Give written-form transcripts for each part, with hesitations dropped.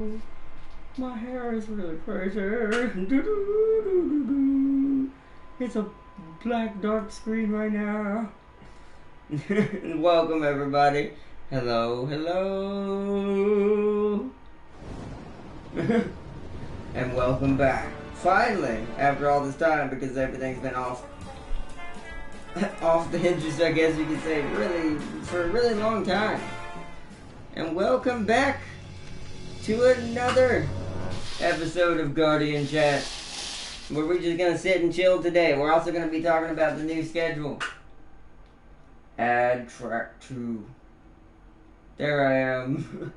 My hair is really crazy. It's a black dark screen right now. Welcome everybody. Hello, hello. And welcome back. Finally, after all this time, because everything's been off the hinges, I guess you could say, really, for a really long time. And welcome back to another episode of Guardian Chat, where we're just gonna sit and chill today. We're also gonna be talking about the new schedule. Add track 2. There I am.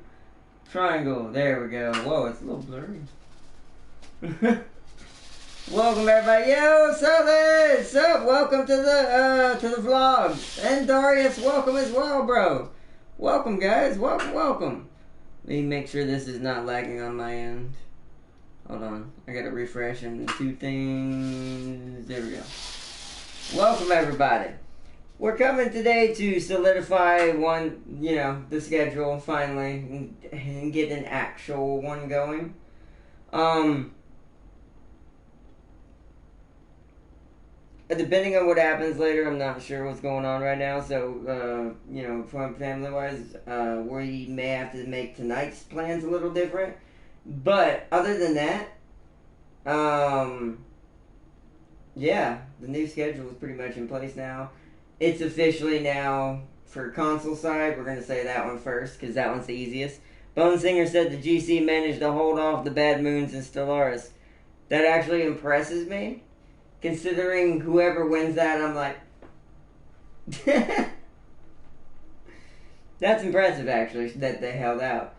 Triangle. There we go. Whoa, it's a little blurry. Welcome everybody. Yo, what's up? Welcome to the vlog. And Darius, welcome as well, bro. Welcome guys. Welcome. Let me make sure this is not lagging on my end. Hold on. I gotta refresh and two things. There we go. Welcome everybody. We're coming today to solidify the schedule finally and get an actual one going. Depending on what happens later, I'm not sure what's going on right now. So, family-wise, we may have to make tonight's plans a little different. But other than that, the new schedule is pretty much in place now. It's officially now for console side. We're going to say that one first because that one's the easiest. Bone Singer said the GC managed to hold off the Bad Moons and Stellaris. That actually impresses me. Considering whoever wins that, I'm like... That's impressive, actually, that they held out.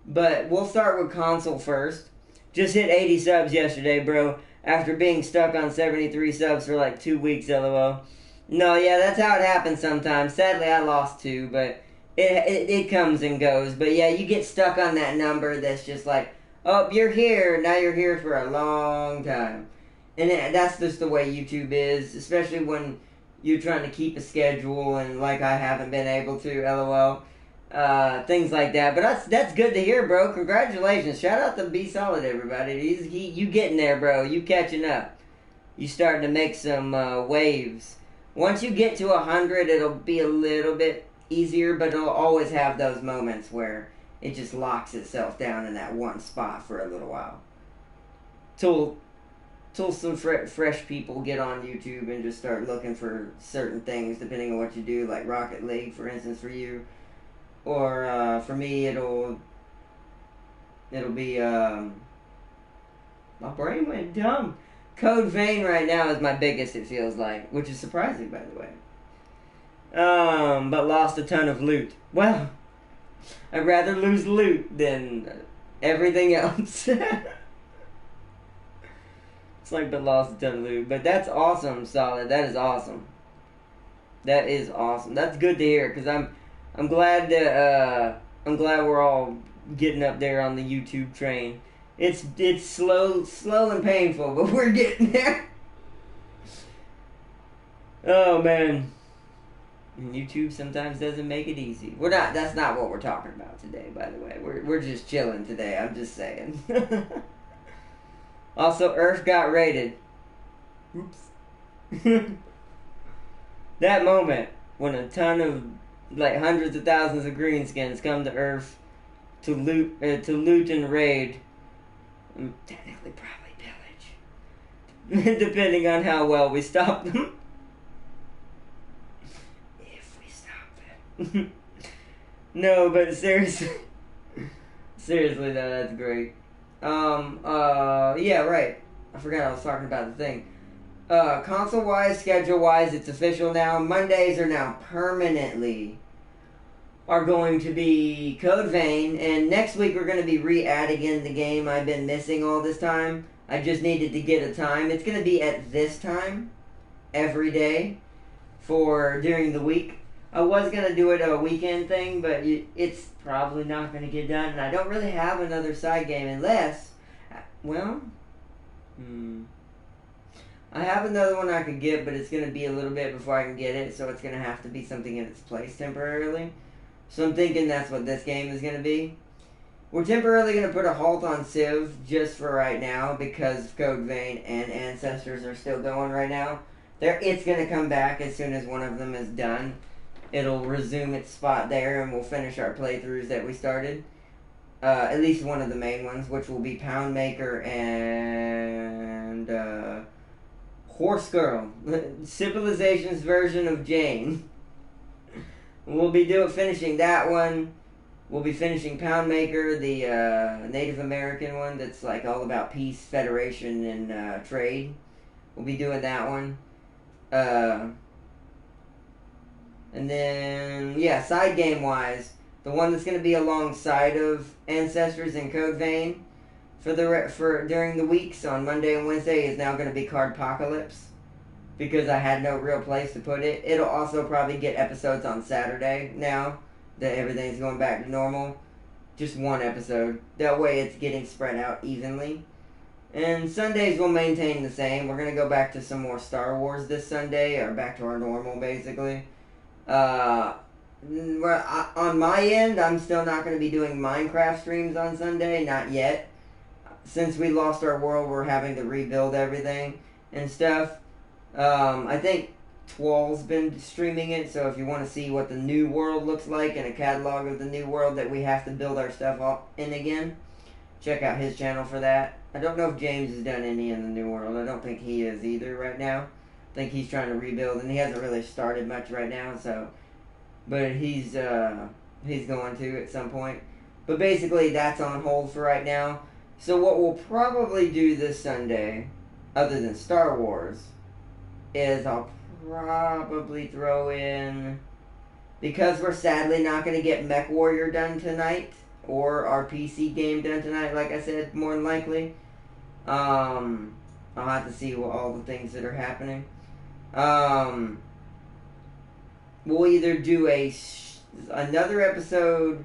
But we'll start with console first. Just hit 80 subs yesterday, bro. After being stuck on 73 subs for like 2 weeks, lol. No, yeah, that's how it happens sometimes. Sadly, I lost 2, but it comes and goes. But yeah, you get stuck on that number that's just like, oh, you're here. Now you're here for a long time. And that's just the way YouTube is, especially when you're trying to keep a schedule and like I haven't been able to, lol. Things like that. But that's good to hear, bro. Congratulations. Shout out to Be Solid, everybody. You getting there, bro. You catching up. You starting to make some waves. Once you get to 100, it'll be a little bit easier, but it'll always have those moments where it just locks itself down in that one spot for a little while. Till some fresh people get on YouTube and just start looking for certain things, depending on what you do, like Rocket League, for instance, for you. Or, for me, it'll be, my brain went dumb. Code Vein right now is my biggest, it feels like, which is surprising, by the way. But lost a ton of loot. Well, I'd rather lose loot than everything else. It's like, but lost a ton of loot. But that's awesome, Solid. That is awesome. That is awesome. That's good to hear, because I'm glad that I'm glad we're all getting up there on the YouTube train. It's slow and painful, but we're getting there. Oh man, and YouTube sometimes doesn't make it easy. We're not. That's not what we're talking about today, by the way. We're just chilling today. I'm just saying. Also, Earth got raided. Oops. That moment when a ton of like hundreds of thousands of greenskins come to Earth to loot and raid. Technically, probably pillage, depending on how well we stop them. If we stop them. No, but seriously though, that's great. Yeah, right. I forgot I was talking about the thing. Console-wise, schedule-wise, it's official now. Mondays are now permanently going to be Code Vein, and next week we're going to be re-adding in the game I've been missing all this time. I just needed to get a time. It's going to be at this time every day during the week. I was going to do it a weekend thing, but it's probably not going to get done, and I don't really have another side game unless, I have another one I could get, but it's going to be a little bit before I can get it, so it's going to have to be something in its place temporarily. So I'm thinking that's what this game is going to be. We're temporarily going to put a halt on Civ just for right now because Code Vein and Ancestors are still going right now. It's going to come back as soon as one of them is done. It'll resume its spot there and we'll finish our playthroughs that we started. At least one of the main ones, which will be Poundmaker and Horse Girl. Civilization's version of Jane. We'll be finishing that one. We'll be finishing Poundmaker, the Native American one that's like all about peace, federation, and trade. We'll be doing that one. And then, yeah, side game wise, the one that's going to be alongside of Ancestors and Code Vein for during the weeks on Monday and Wednesday is now going to be Cardpocalypse because I had no real place to put it. It'll also probably get episodes on Saturday now that everything's going back to normal. Just one episode. That way it's getting spread out evenly. And Sundays will maintain the same. We're going to go back to some more Star Wars this Sunday, or back to our normal basically. On my end, I'm still not going to be doing Minecraft streams on Sunday, not yet. Since we lost our world, we're having to rebuild everything and stuff. I think Twal's been streaming it, so if you want to see what the new world looks like and a catalog of the new world that we have to build our stuff in again, check out his channel for that. I don't know if James has done any in the new world. I don't think he is either right now. I think he's trying to rebuild, and he hasn't really started much right now, so... But he's going to at some point. But basically, that's on hold for right now. So what we'll probably do this Sunday, other than Star Wars, is I'll probably throw in... Because we're sadly not going to get Mech Warrior done tonight, or our PC game done tonight, like I said, more than likely. I'll have to see all the things that are happening. We'll either do another episode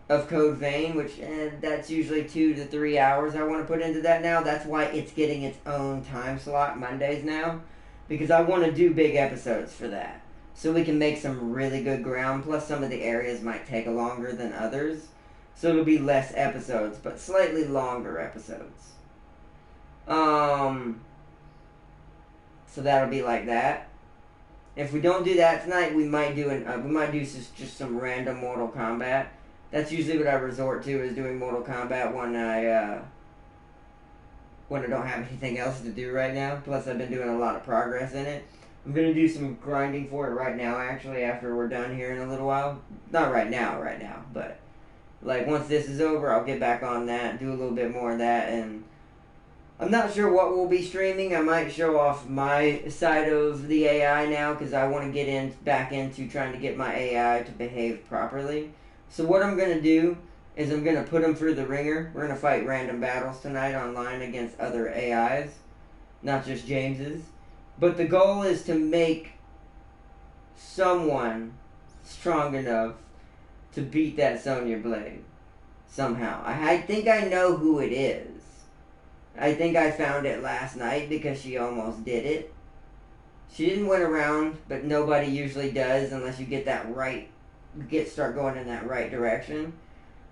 of Code Vein, which that's usually 2 to 3 hours I want to put into that now. That's why it's getting its own time slot Mondays now, because I want to do big episodes for that. So we can make some really good ground, plus some of the areas might take longer than others. So it'll be less episodes, but slightly longer episodes. So that'll be like that. If we don't do that tonight, we might do just some random Mortal Kombat. That's usually what I resort to, is doing Mortal Kombat when I don't have anything else to do right now. Plus, I've been doing a lot of progress in it. I'm gonna do some grinding for it right now, actually, after we're done here in a little while. Not right now, but like once this is over, I'll get back on that, do a little bit more of that, and I'm not sure what we'll be streaming. I might show off my side of the AI now, because I want to get back into trying to get my AI to behave properly. So what I'm going to do is I'm going to put them through the ringer. We're going to fight random battles tonight online against other AIs, not just James's. But the goal is to make someone strong enough to beat that Sonya Blade somehow. I think I know who it is. I think I found it last night because she almost did it. She didn't win a round, but nobody usually does unless you start going in that right direction.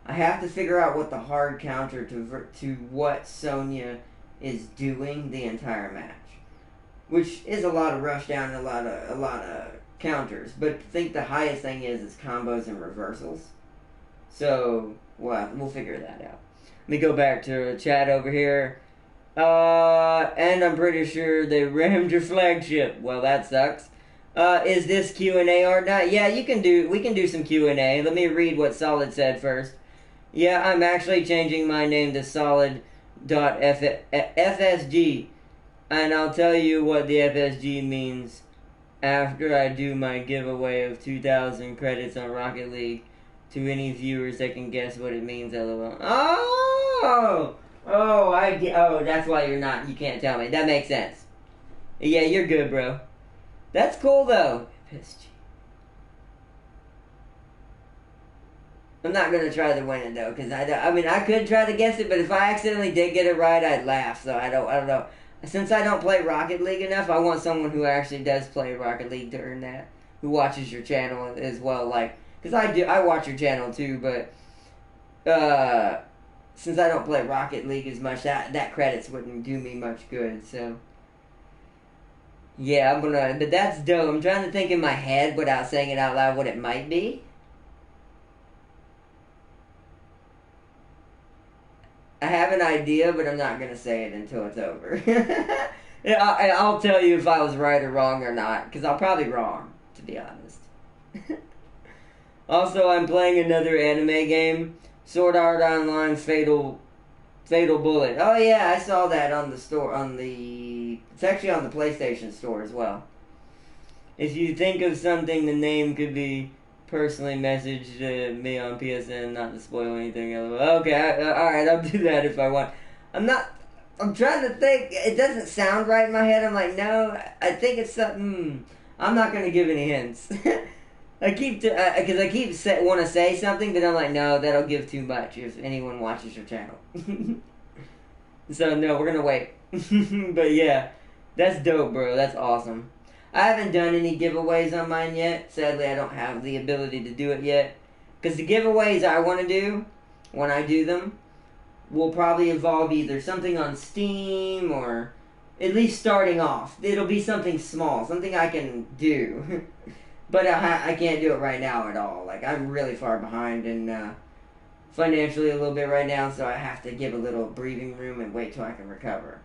I have to figure out what the hard counter to what Sonya is doing the entire match, which is a lot of rush down and a lot of counters. But I think the highest thing is combos and reversals. So we'll figure that out. Let me go back to chat over here. And I'm pretty sure they rammed your flagship. Well, that sucks. Is this Q&A or not? Yeah, we can do some Q&A. Let me read what Solid said first. Yeah, I'm actually changing my name to Solid.FSG. And I'll tell you what the FSG means after I do my giveaway of 2,000 credits on Rocket League to any viewers that can guess what it means, lol. Oh, that's why you can't tell me. That makes sense. Yeah, you're good, bro. That's cool, though. FSG. I'm not going to try to win it, though, because I could try to guess it, but if I accidentally did get it right, I'd laugh, so I don't know. Since I don't play Rocket League enough, I want someone who actually does play Rocket League to earn that, who watches your channel as well, like, because I watch your channel, too, but since I don't play Rocket League as much, that credits wouldn't do me much good. So yeah, but that's dope. I'm trying to think in my head without saying it out loud what it might be. I have an idea, but I'm not gonna say it until it's over. I'll tell you if I was right or wrong or not, because I'll probably wrong, to be honest. Also, I'm playing another anime game, Sword Art Online Fatal Bullet. Oh yeah, I saw that on the store. It's actually on the PlayStation Store as well. If you think of something, the name could be personally messaged me on PSN, not to spoil anything. Okay, alright, I'll do that if I want. I'm trying to think. It doesn't sound right in my head. I'm like, no, I think it's something. I'm not going to give any hints. Because I keep want to say something, but I'm like, no, that'll give too much if anyone watches your channel. So, no, we're going to wait. But yeah, that's dope, bro. That's awesome. I haven't done any giveaways on mine yet. Sadly, I don't have the ability to do it yet. Because the giveaways I want to do, when I do them, will probably involve either something on Steam or at least starting off. It'll be something small, something I can do. But I can't do it right now at all. Like, I'm really far behind and financially a little bit right now, so I have to give a little breathing room and wait till I can recover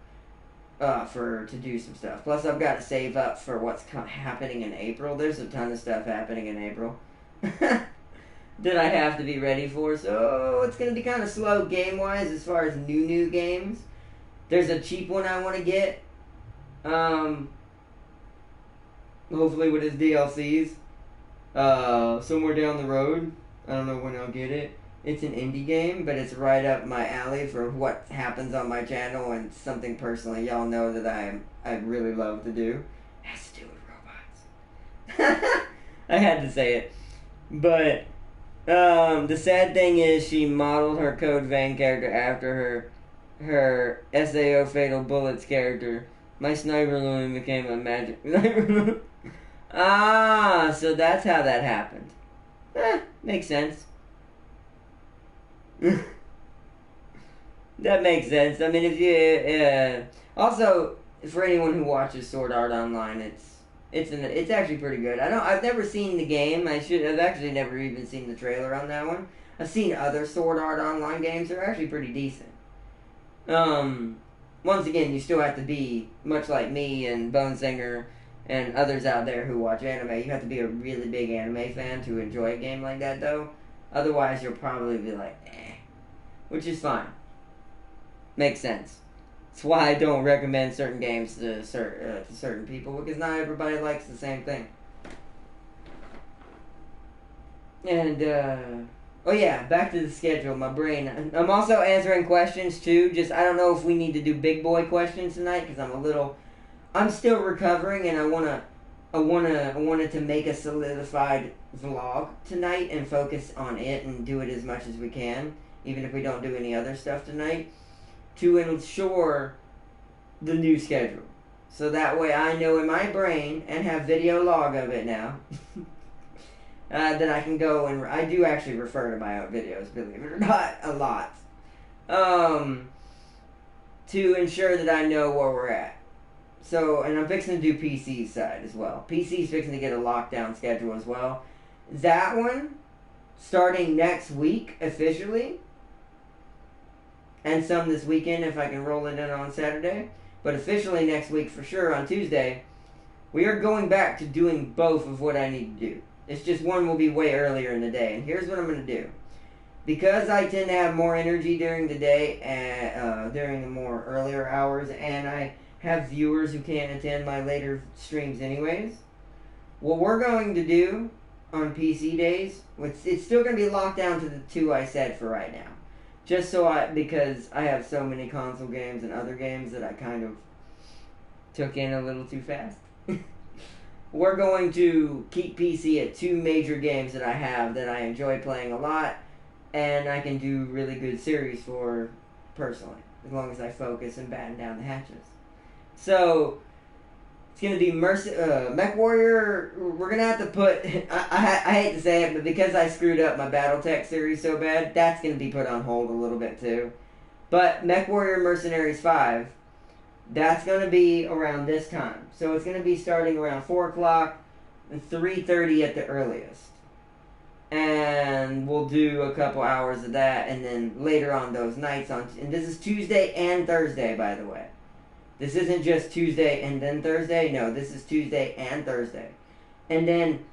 to do some stuff. Plus, I've got to save up for what's happening in April. There's a ton of stuff happening in April that I have to be ready for, so it's going to be kind of slow game-wise as far as new games. There's a cheap one I want to get. Hopefully with his DLCs. Somewhere down the road. I don't know when I'll get it. It's an indie game, but it's right up my alley for what happens on my channel and something personally y'all know that I really love to do. It has to do with robots. I had to say it. But the sad thing is she modeled her Code Vein character after her SAO Fatal Bullets character. My sniper loom became a magic sniper. So that's how that happened. Makes sense. That makes sense. I mean, if you also for anyone who watches Sword Art Online, it's actually pretty good. I've never seen the game. I've actually never even seen the trailer on that one. I've seen other Sword Art Online games. They're actually pretty decent. Once again, you still have to be much like me and Bone Singer and others out there who watch anime. You have to be a really big anime fan to enjoy a game like that, though. Otherwise, you'll probably be like, eh. Which is fine. Makes sense. That's why I don't recommend certain games to certain people, because not everybody likes the same thing. And, oh yeah, back to the schedule, my brain. I'm also answering questions, too. I don't know if we need to do big boy questions tonight, because I'm still recovering, and I wanted to make a solidified vlog tonight and focus on it and do it as much as we can, even if we don't do any other stuff tonight, to ensure the new schedule. So that way I know in my brain, and have video log of it now, that I can go and... I do actually refer to my own videos, believe it or not, a lot. To ensure that I know where we're at. So, and I'm fixing to do PC's side as well. PC's fixing to get a lockdown schedule as well. That one, starting next week, officially. And some this weekend if I can roll it in on Saturday. But officially next week for sure on Tuesday, we are going back to doing both of what I need to do. It's just one will be way earlier in the day. And here's what I'm going to do. Because I tend to have more energy during the day, and during the more earlier hours, and I have viewers who can't attend my later streams anyways, what we're going to do on PC days, it's still going to be locked down to the two I said for right now. Because I have so many console games and other games that I kind of took in a little too fast. We're going to keep PC at two major games that I have that I enjoy playing a lot, and I can do really good series for personally, as long as I focus and batten down the hatches. So, It's going to be Mech Warrior. We're going to have to put... I hate to say it, but because I screwed up my Battletech series so bad, that's going to be put on hold a little bit too. But Mech Warrior Mercenaries 5, that's going to be around this time. So it's going to be starting around 4 o'clock and 3:30 at the earliest. And we'll do a couple hours of that, and then later on those nights on... And this is Tuesday and Thursday, by the way. This isn't just Tuesday and then Thursday. No, this is Tuesday and Thursday. And then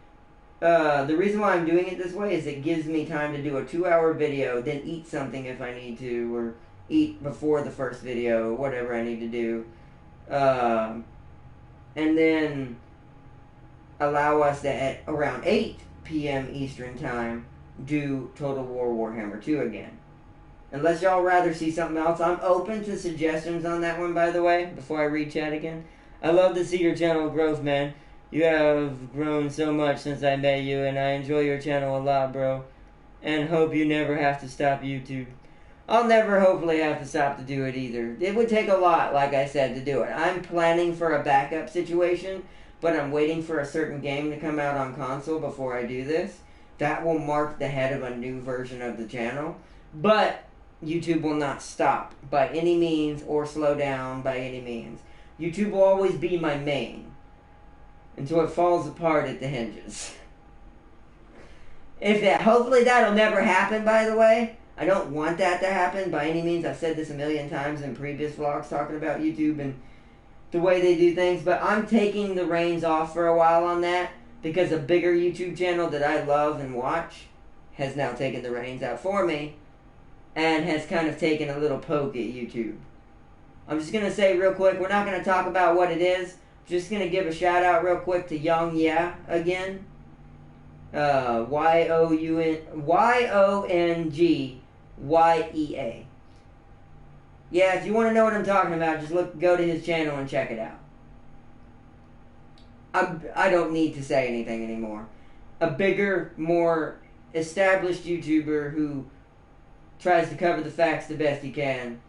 the reason why I'm doing it this way is it gives me time to do a 2-hour video, then eat something if I need to, or eat before the first video, whatever I need to do. And then allow us to, at around 8 p.m. Eastern Time, do Total War Warhammer 2 again. Unless y'all rather see something else, I'm open to suggestions on that one, by the way, before I read chat again. I love to see your channel growth, man. You have grown so much since I met you, and I enjoy your channel a lot, bro. And hope you never have to stop YouTube. I'll never hopefully have to stop to do it either. It would take a lot, like I said, to do it. I'm planning for a backup situation, but I'm waiting for a certain game to come out on console before I do this. That will mark the head of a new version of the channel. But YouTube will not stop by any means or slow down by any means. YouTube will always be my main until it falls apart at the hinges. Hopefully that'll never happen, by the way. I don't want that to happen by any means. I've said this a million times in previous vlogs talking about YouTube and the way they do things, but I'm taking the reins off for a while on that because a bigger YouTube channel that I love and watch has now taken the reins out for me and has kind of taken a little poke at YouTube. I'm just going to say real quick, we're not going to talk about what it is. Just going to give a shout out real quick to Young Yeah again. YONGYEA. Yeah, if you want to know what I'm talking about, just go to his channel and check it out. I don't need to say anything anymore. A bigger, more established YouTuber who tries to cover the facts the best he can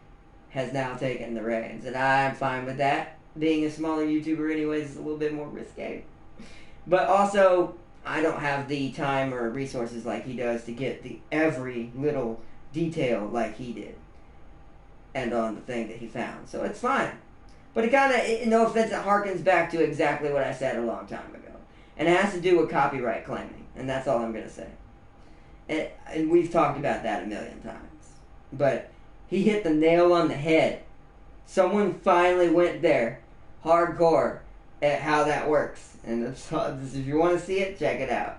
has now taken the reins, and I'm fine with that. Being a smaller YouTuber anyways is a little bit more risque. But also, I don't have the time or resources like he does to get every little detail like he did. And on the thing that he found. So it's fine. But it kind of, no offense, it harkens back to exactly what I said a long time ago. And it has to do with copyright claiming. And that's all I'm going to say. And we've talked about that a million times. But he hit the nail on the head. Someone finally went there, hardcore, at how that works. And if you want to see it, check it out.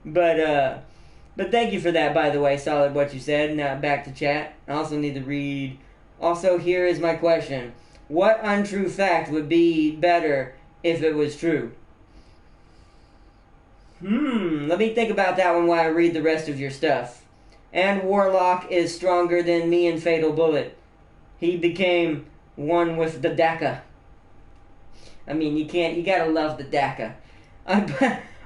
But thank you for that, by the way. Solid what you said. Now back to chat. I also need to read. Also, here is my question. What untrue fact would be better if it was true? Let me think about that one while I read the rest of your stuff. And Warlock is stronger than me in Fatal Bullet. He became one with the Daka. I mean, you gotta love the Daka.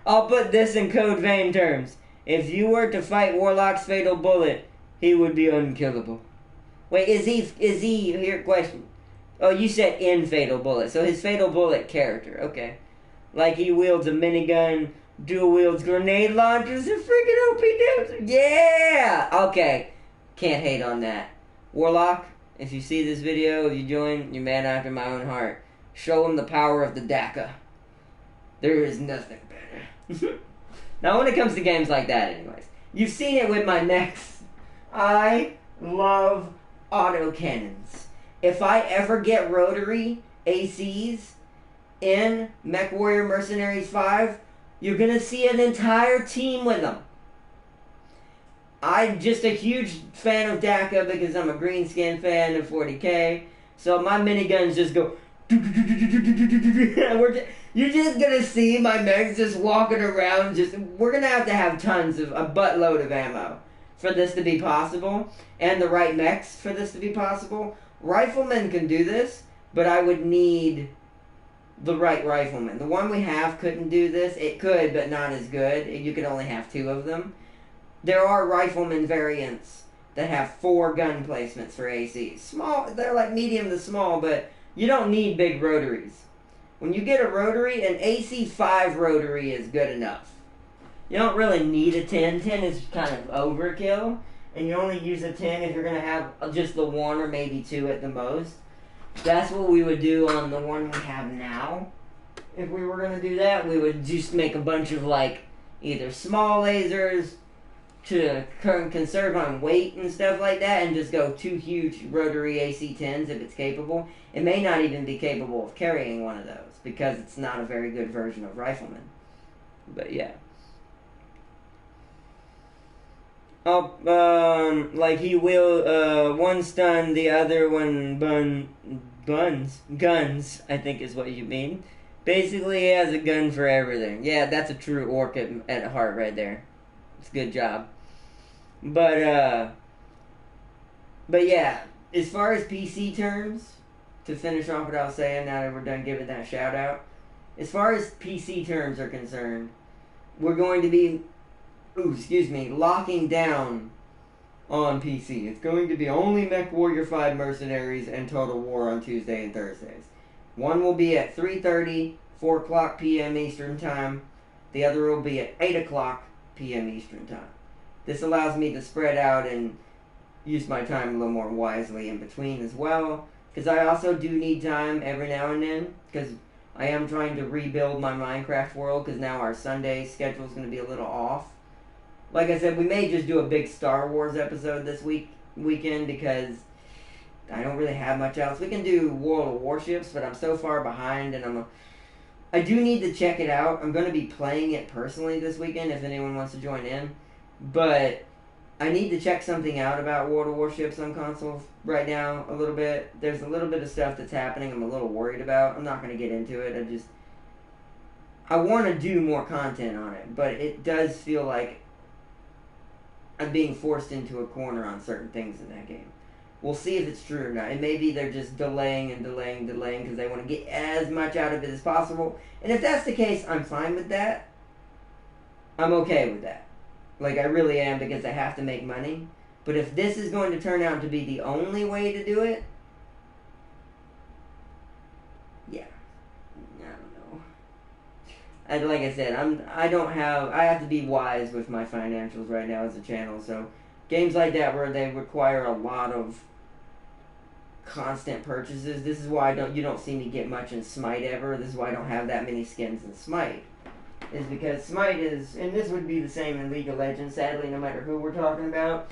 I'll put this in Code Vein terms. If you were to fight Warlock's Fatal Bullet, he would be unkillable. Wait, is he, here, question. Oh, you said in Fatal Bullet, so his Fatal Bullet character, okay. Like he wields a minigun, dual wields grenade launchers, and freaking OP dudes. Yeah! Okay, can't hate on that. Warlock, if you see this video, if you join, you're man after my own heart. Show him the power of the Daka. There is nothing better. Now, when it comes to games like that, anyways, you've seen it with my mechs. I love autocannons. If I ever get rotary ACs in Mech Warrior Mercenaries 5, you're going to see an entire team with them. I'm just a huge fan of Daka because I'm a Greenskin fan of 40k. So my miniguns just go... You're just gonna see my mechs just walking around. We're gonna have to have tons of a buttload of ammo for this to be possible, and the right mechs for this to be possible. Riflemen can do this, but I would need the right rifleman. The one we have couldn't do this. It could, but not as good. You could only have 2 of them. There are rifleman variants that have 4 gun placements for ACs. Small, they're like medium to small, but you don't need big rotaries. When you get a rotary, an AC5 rotary is good enough. You don't really need a 10. 10 is kind of overkill. And you only use a 10 if you're going to have just the one or maybe two at the most. That's what we would do on the one we have now. If we were going to do that, we would just make a bunch of, like, either small lasers to conserve on weight and stuff like that, and just go 2 huge rotary AC-10s if it's capable. It may not even be capable of carrying one of those, because it's not a very good version of Rifleman. But, yeah. Like he will, one stun, the other one guns, I think is what you mean. Basically, he has a gun for everything. Yeah, that's a true orc at heart right there. It's a good job. But yeah, as far as PC terms, to finish off what I was saying, now that we're done giving that shout out, as far as PC terms are concerned, we're going to be locking down on PC. It's going to be only MechWarrior 5 Mercenaries and Total War on Tuesday and Thursdays. One will be at 3:30, 4 o'clock p.m. Eastern Time. The other will be at 8 o'clock p.m. Eastern Time. This allows me to spread out and use my time a little more wisely in between as well. Because I also do need time every now and then. Because I am trying to rebuild my Minecraft world. Because now our Sunday schedule is going to be a little off. Like I said, we may just do a big Star Wars episode this weekend because I don't really have much else. We can do World of Warships, but I'm so far behind, and I do need to check it out. I'm going to be playing it personally this weekend if anyone wants to join in, but I need to check something out about World of Warships on console right now a little bit. There's a little bit of stuff that's happening I'm a little worried about. I'm not going to get into it. I want to do more content on it, but it does feel like I'm being forced into a corner on certain things in that game. We'll see if it's true or not. It may be they're just delaying because they want to get as much out of it as possible. And if that's the case, I'm fine with that. I'm okay with that. Like, I really am, because I have to make money. But if this is going to turn out to be the only way to do it, yeah. I don't know. And like I said, I have to be wise with my financials right now as a channel, so games like that where they require a lot of constant purchases, this is why you don't see me get much in Smite ever. This is why I don't have that many skins in Smite. Is because Smite is, and this would be the same in League of Legends, sadly, no matter who we're talking about.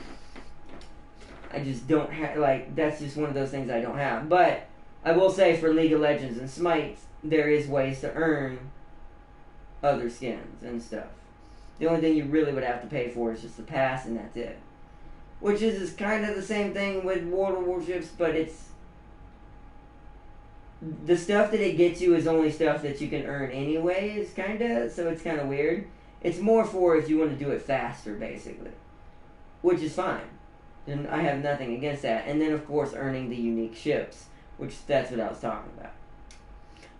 I just don't have, like, that's just one of those things I don't have. But I will say for League of Legends and Smite, there is ways to earn other skins and stuff. The only thing you really would have to pay for is just the pass, and that's it. Which is kind of the same thing with World of Warships, but it's... the stuff that it gets you is only stuff that you can earn anyways, kinda, so it's kinda weird. It's more for if you want to do it faster, basically. Which is fine. And I have nothing against that. And then, of course, earning the unique ships, which that's what I was talking about.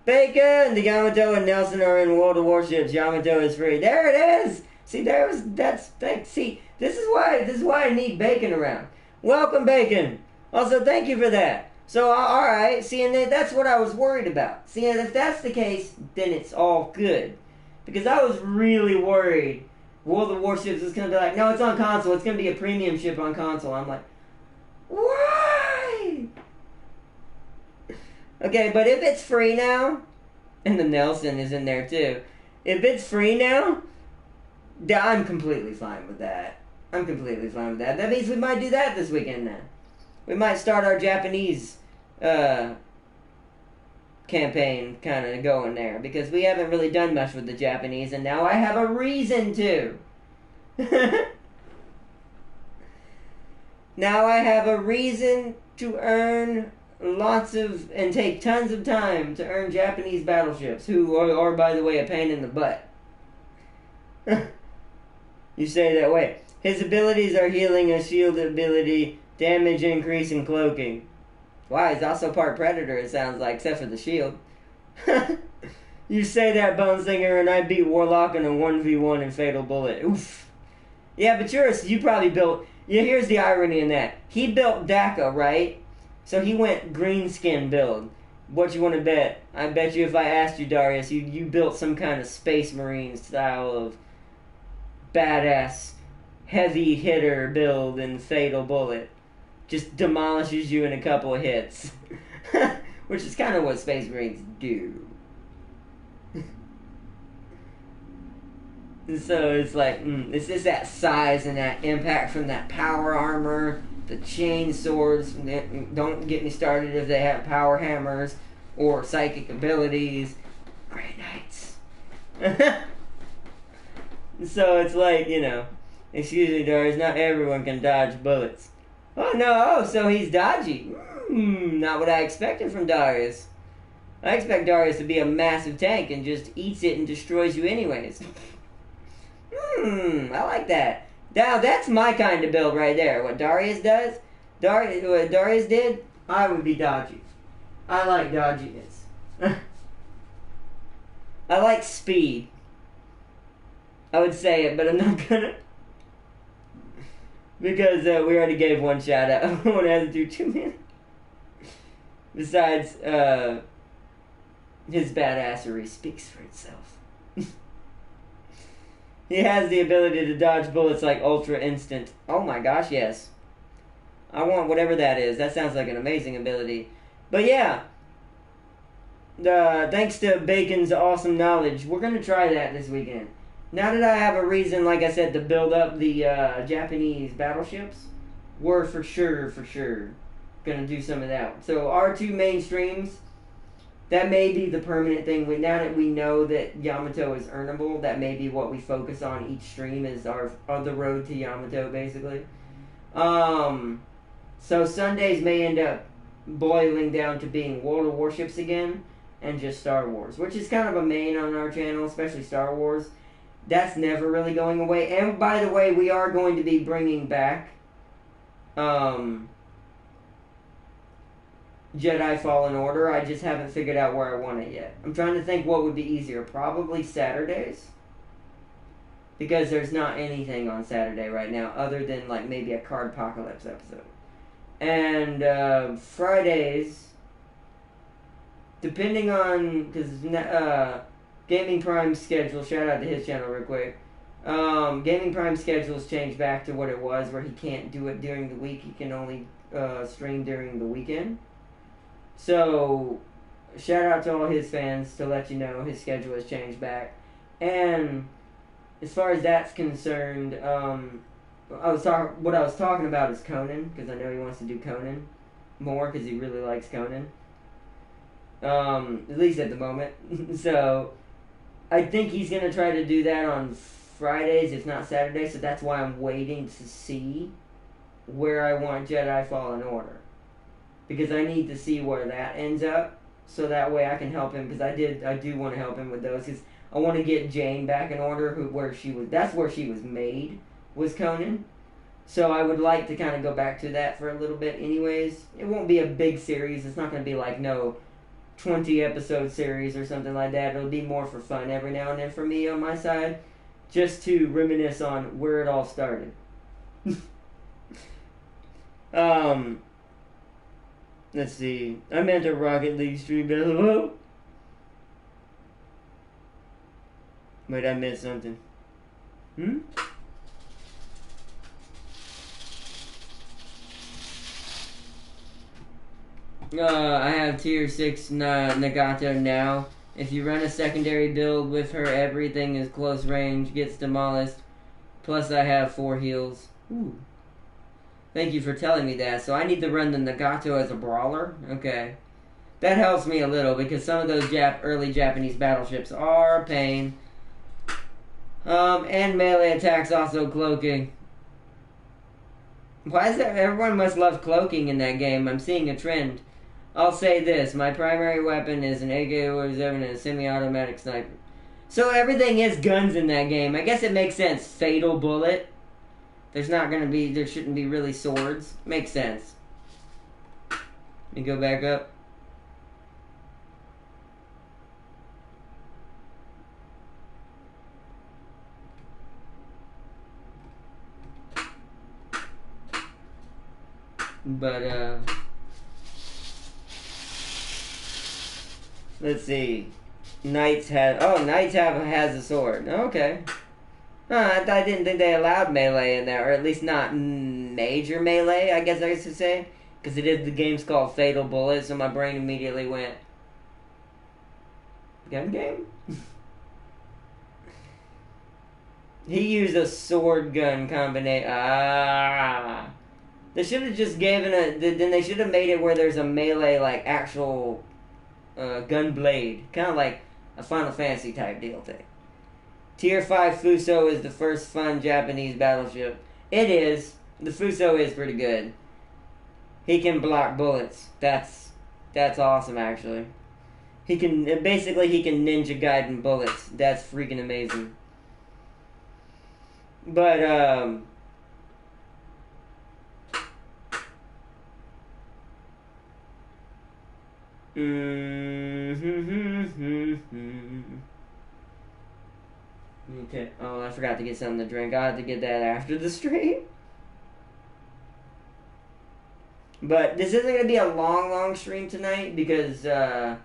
Bacon! The Yamato and Nelson are in World of Warships. Yamato is free. There it is! See, this is why I need Bacon around. Welcome, Bacon! Also, thank you for that. So, alright, see, and that's what I was worried about. See, and if that's the case, then it's all good. Because I was really worried World of Warships is going to be like, no, it's on console. It's going to be a premium ship on console. I'm like, why? Okay, but if it's free now, and the Nelson is in there too, if it's free now, I'm completely fine with that. I'm completely fine with that. That means we might do that this weekend then. We might start our Japanese campaign kind of going there, because we haven't really done much with the Japanese, and now I have a reason to. Now I have a reason to earn lots of, and take tons of time to earn Japanese battleships, who are by the way, a pain in the butt. You say that way. His abilities are healing, a shield ability, damage increase, and cloaking. Wow, he's also part predator, it sounds like, except for the shield. You say that, Bonesinger, and I beat Warlock in a 1v1 in Fatal Bullet. Oof. Yeah, but you probably built... Yeah, here's the irony in that. He built Daka, right? So he went green skin build. What you want to bet? I bet you if I asked you, Darius, you built some kind of Space Marine style of badass heavy hitter build in Fatal Bullet. Just demolishes you in a couple of hits. Which is kind of what Space Marines do. And so it's like, it's just that size and that impact from that power armor, the chain swords. Don't get me started if they have power hammers or psychic abilities. Grey Knights. So it's like, excuse me, Darius, not everyone can dodge bullets. Oh no, so he's dodgy. Not what I expected from Darius. I expect Darius to be a massive tank and just eats it and destroys you anyways. I like that. Now that's my kind of build right there. What Darius does, what Darius did, I would be dodgy. I like dodginess. I like speed. I would say it, but I'm not gonna. Because we already gave one shout out. I want to have to do 2 minutes. Besides, his badassery speaks for itself. He has the ability to dodge bullets like Ultra Instant. Oh my gosh, yes. I want whatever that is. That sounds like an amazing ability. But yeah. Thanks to Bacon's awesome knowledge, we're going to try that this weekend. Now that I have a reason, like I said, to build up the Japanese battleships, we're for sure going to do some of that. So our 2 main streams, that may be the permanent thing. Now that we know that Yamato is earnable, that may be what we focus on each stream is our the road to Yamato, basically. So Sundays may end up boiling down to being World of Warships again and just Star Wars, which is kind of a main on our channel, especially Star Wars. That's never really going away. And by the way, we are going to be bringing back Jedi Fallen Order. I just haven't figured out where I want it yet. I'm trying to think what would be easier. Probably Saturdays. Because there's not anything on Saturday right now other than like maybe a Card Apocalypse episode. And Fridays, depending on, because Gaming Prime's schedule, shout out to his channel real quick. Gaming Prime's schedule's changed back to what it was, where he can't do it during the week. He can only stream during the weekend. So, shout out to all his fans to let you know his schedule has changed back. And as far as that's concerned, what I was talking about is Conan, because I know he wants to do Conan more, because he really likes Conan. At least at the moment. So, I think he's going to try to do that on Fridays, if not Saturdays, so that's why I'm waiting to see where I want Jedi Fallen Order. Because I need to see where that ends up, so that way I can help him, because I do want to help him with those, because I want to get Jane back in order, that's where she was made, was Conan. So I would like to kind of go back to that for a little bit anyways. It won't be a big series, it's not going to be like, 20 episode series or something like that. It'll be more for fun every now and then for me on my side, just to reminisce on where it all started. Let's see. I meant a Rocket League stream. Hello? Wait, I missed something. I have tier 6 Nagato now. If you run a secondary build with her, everything is close range, gets demolished. Plus I have 4 heals. Ooh. Thank you for telling me that. So I need to run the Nagato as a brawler? Okay. That helps me a little, because some of those early Japanese battleships are a pain. And melee attacks also cloaking. Why is that? Everyone must love cloaking in that game. I'm seeing a trend. I'll say this. My primary weapon is an AK-47 and a semi-automatic sniper. So everything is guns in that game. I guess it makes sense. Fatal Bullet. There shouldn't be really swords. Makes sense. Let me go back up. But, Let's see. Knights has a sword. Okay. I didn't think they allowed melee in there, or at least not major melee, I guess I should say. Because the game's called Fatal Bullet, so my brain immediately went, gun game? He used a sword gun combination. They should have just then they should have made it where there's a melee, like, actual gun blade. Kind of like a Final Fantasy type deal thing. Tier 5 Fuso is the first fun Japanese battleship. It is. The Fuso is pretty good. He can block bullets. That's awesome, actually. He can Ninja Gaiden bullets. That's freaking amazing. But okay. Oh, I forgot to get something to drink. I'll have to get that after the stream. But this isn't going to be a long stream tonight because other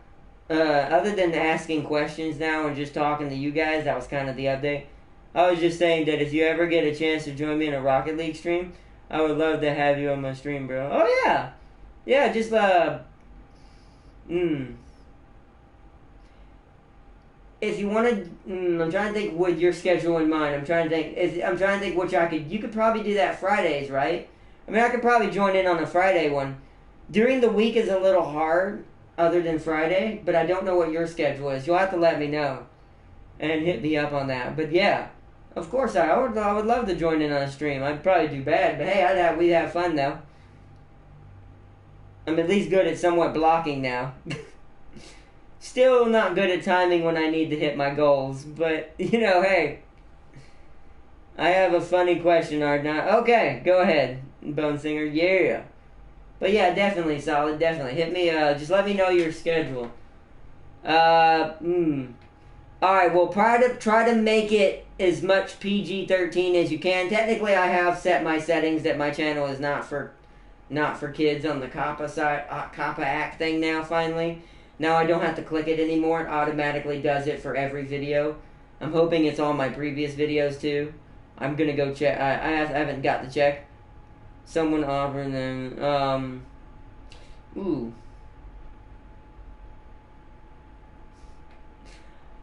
than asking questions now and just talking to you guys, that was kind of the update. I was just saying that if you ever get a chance to join me in a Rocket League stream, I would love to have you on my stream, bro. Oh, yeah. Yeah, just, if you want to, I'm trying to think with your schedule in mind. I'm trying to think which you could probably do that Fridays, right? I mean, I could probably join in on a Friday one. During the week is a little hard, other than Friday, but I don't know what your schedule is. You'll have to let me know and hit me up on that. But yeah, of course I would love to join in on a stream. I'd probably do bad, but hey, we'd have fun though. I'm at least good at somewhat blocking now. Still not good at timing when I need to hit my goals, but hey. I have a funny question, Ardnot. Okay, go ahead, Bone Singer. Yeah. But yeah, definitely, Solid. Definitely. Hit me, just let me know your schedule. Alright, well, try to make it as much PG-13 as you can. Technically, I have set my settings that my channel is not for kids on the COPPA side, COPPA Act thing now, finally. Now I don't have to click it anymore. It automatically does it for every video. I'm hoping it's all my previous videos, too. I'm gonna go check. I haven't got to check. Someone offering them. Ooh.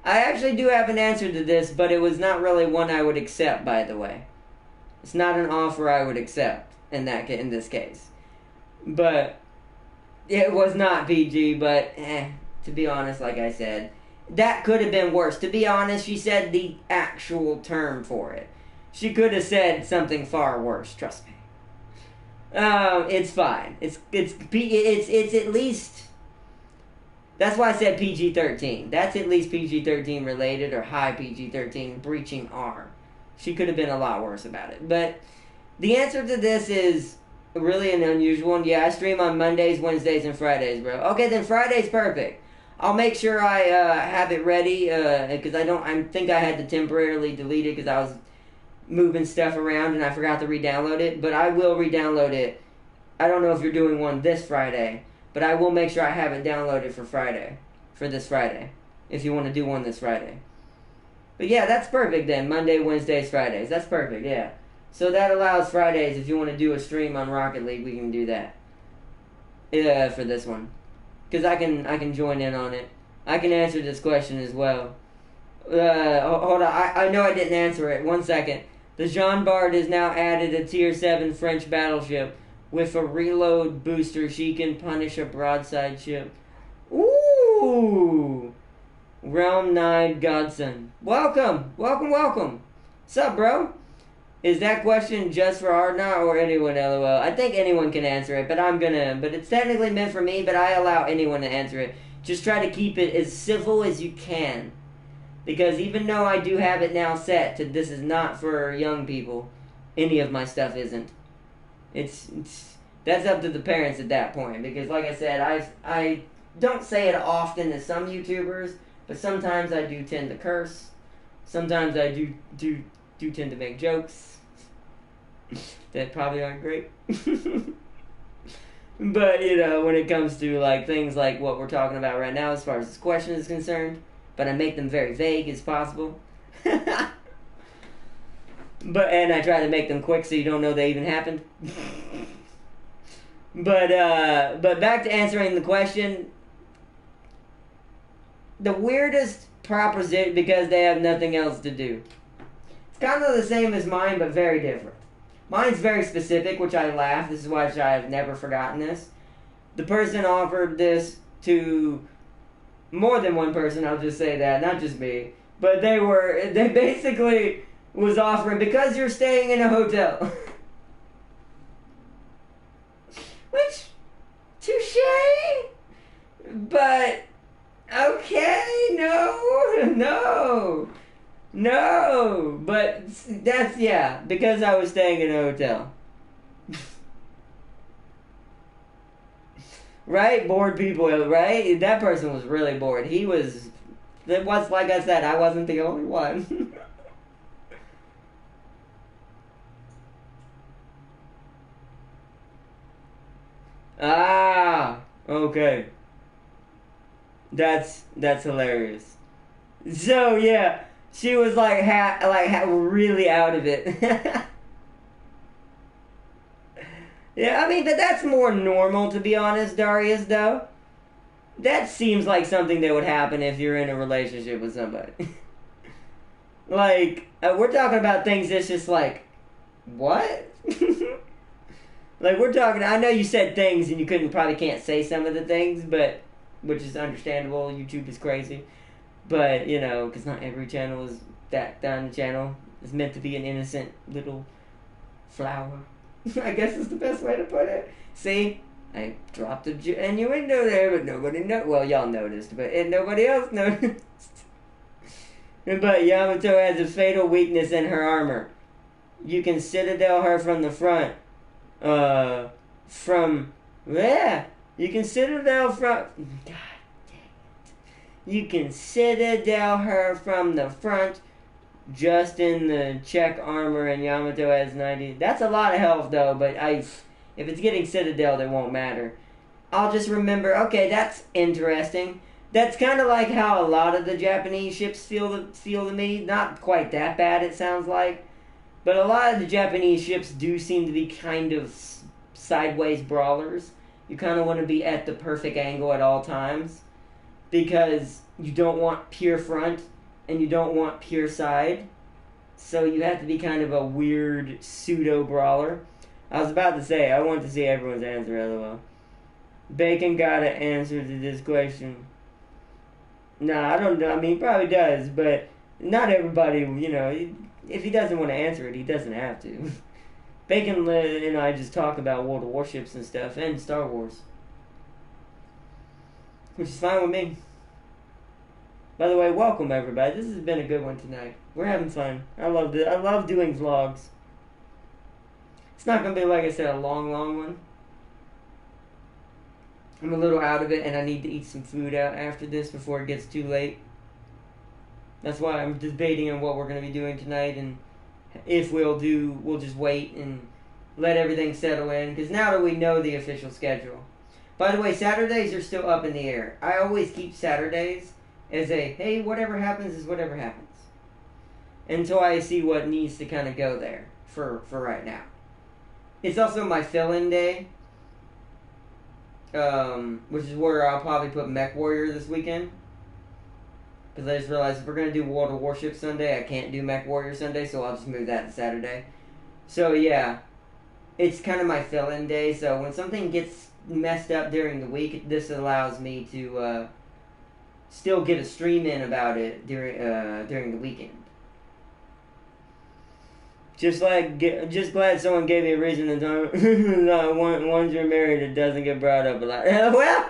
I actually do have an answer to this, but it was not really one I would accept, by the way. It's not an offer I would accept in this case. But it was not PG, but to be honest, like I said, that could have been worse. To be honest, she said the actual term for it. She could have said something far worse. Trust me. It's fine. It's at least. That's why I said PG-13. That's at least PG-13 related or high PG-13 breaching R. She could have been a lot worse about it. But the answer to this is really an unusual one. Yeah, I stream on Mondays, Wednesdays, and Fridays, bro. Okay, then Friday's perfect. I'll make sure I have it ready because I think I had to temporarily delete it because I was moving stuff around and I forgot to re-download it, but I will re-download it. I don't know if you're doing one this Friday, but I will make sure I have it downloaded for this Friday, if you want to do one this Friday. But yeah, that's perfect then. Monday, Wednesdays, Fridays. That's perfect, yeah. So that allows Fridays, if you want to do a stream on Rocket League, we can do that. For this one. Because I can join in on it. I can answer this question as well. Hold on, I know I didn't answer it. 1 second. The Jean Bart has now added a Tier 7 French battleship. With a reload booster, she can punish a broadside ship. Ooh! Realm 9 Godson. Welcome! What's up, bro? Is that question just for Ardnot or anyone, LOL? I think anyone can answer it, but it's technically meant for me, but I allow anyone to answer it. Just try to keep it as civil as you can. Because even though I do have it now set to this is not for young people, any of my stuff isn't. That's up to the parents at that point. Because like I said, I don't say it often as some YouTubers, but sometimes I do tend to curse. Sometimes I do tend to make jokes that probably aren't great. But, you know, when it comes to, like, things like what we're talking about right now as far as this question is concerned, but I make them very vague as possible. And I try to make them quick so you don't know they even happened. But back to answering the question. The weirdest proposition, because they have nothing else to do. It's kind of the same as mine, but very different. Mine's very specific, which I laugh. This is why I've never forgotten this. The person offered this to more than one person, I'll just say that, not just me. But they basically was offering, because you're staying in a hotel. Which, touche? But, okay, no. But that's, yeah, because I was staying in a hotel. Right? Bored people, right? That person was really bored. It was, like I said, I wasn't the only one. Ah, okay. That's hilarious. So yeah, she was like really out of it. Yeah, I mean, but that's more normal, to be honest, Darius, though. That seems like something that would happen if you're in a relationship with somebody. Like, we're talking about things that's just like, what? Like, we're talking, I know you said things and you probably can't say some of the things, but, which is understandable, YouTube is crazy. But, you know, because not every channel is that down the channel. It's meant to be an innocent little flower. I guess is the best way to put it. See, I dropped an innuendo there, but nobody noticed. Well, y'all noticed, but nobody else noticed. But Yamato has a fatal weakness in her armor. You can citadel her from the front. You can citadel from. God dang it. You can citadel her from the front. Just in the check armor, and Yamato has 90. That's a lot of health, though, but if it's getting citadel, it won't matter. I'll just remember, okay, that's interesting. That's kind of like how a lot of the Japanese ships feel to me. Not quite that bad, it sounds like. But a lot of the Japanese ships do seem to be kind of sideways brawlers. You kind of want to be at the perfect angle at all times. Because you don't want pure front. And you don't want pure side. So you have to be kind of a weird pseudo-brawler. I was about to say, I want to see everyone's answer, lol. Bacon got an answer to this question. Nah, I don't know. I mean, he probably does, but not everybody, you know, if he doesn't want to answer it, he doesn't have to. Bacon and I just talk about World of Warships and stuff, and Star Wars. Which is fine with me. By the way, welcome everybody. This has been a good one tonight. We're having fun. I love doing vlogs. It's not going to be, like I said, a long one. I'm a little out of it, and I need to eat some food out after this before it gets too late. That's why I'm debating on what we're going to be doing tonight, and if we'll just wait and let everything settle in, because now that we know the official schedule. By the way, Saturdays are still up in the air. I always keep Saturdays as hey, whatever happens is whatever happens. Until I see what needs to kind of go there for right now. It's also my fill-in day. Which is where I'll probably put Mech Warrior this weekend. Because I just realized if we're going to do World of Warships Sunday, I can't do Mech Warrior Sunday, so I'll just move that to Saturday. So yeah, it's kind of my fill-in day, so when something gets messed up during the week, this allows me to still get a stream in about it during the weekend. Just glad someone gave me a reason to talk. Once you're married, it doesn't get brought up a lot. Well,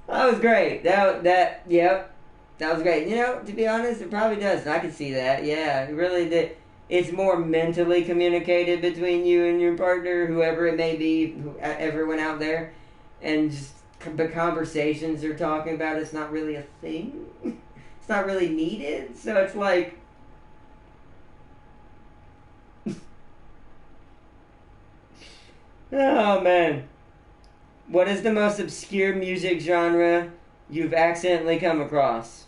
that was great. Yep, that was great. You know, to be honest, it probably does. I can see that. Yeah, it really did. It's more mentally communicated between you and your partner, whoever it may be, everyone out there, and just the conversations they're talking about. It's not really a thing. It's not really needed. So it's like, Oh man. What is the most obscure music genre you've accidentally come across?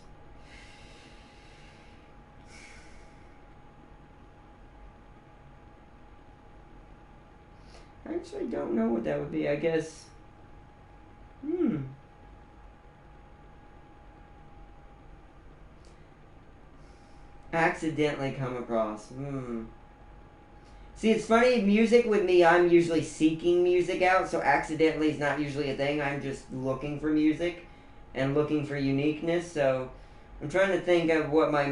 I actually don't know what that would be. I guess. Accidentally come across. See, it's funny, music with me, I'm usually seeking music out, so accidentally is not usually a thing. I'm just looking for music and looking for uniqueness, so I'm trying to think of what my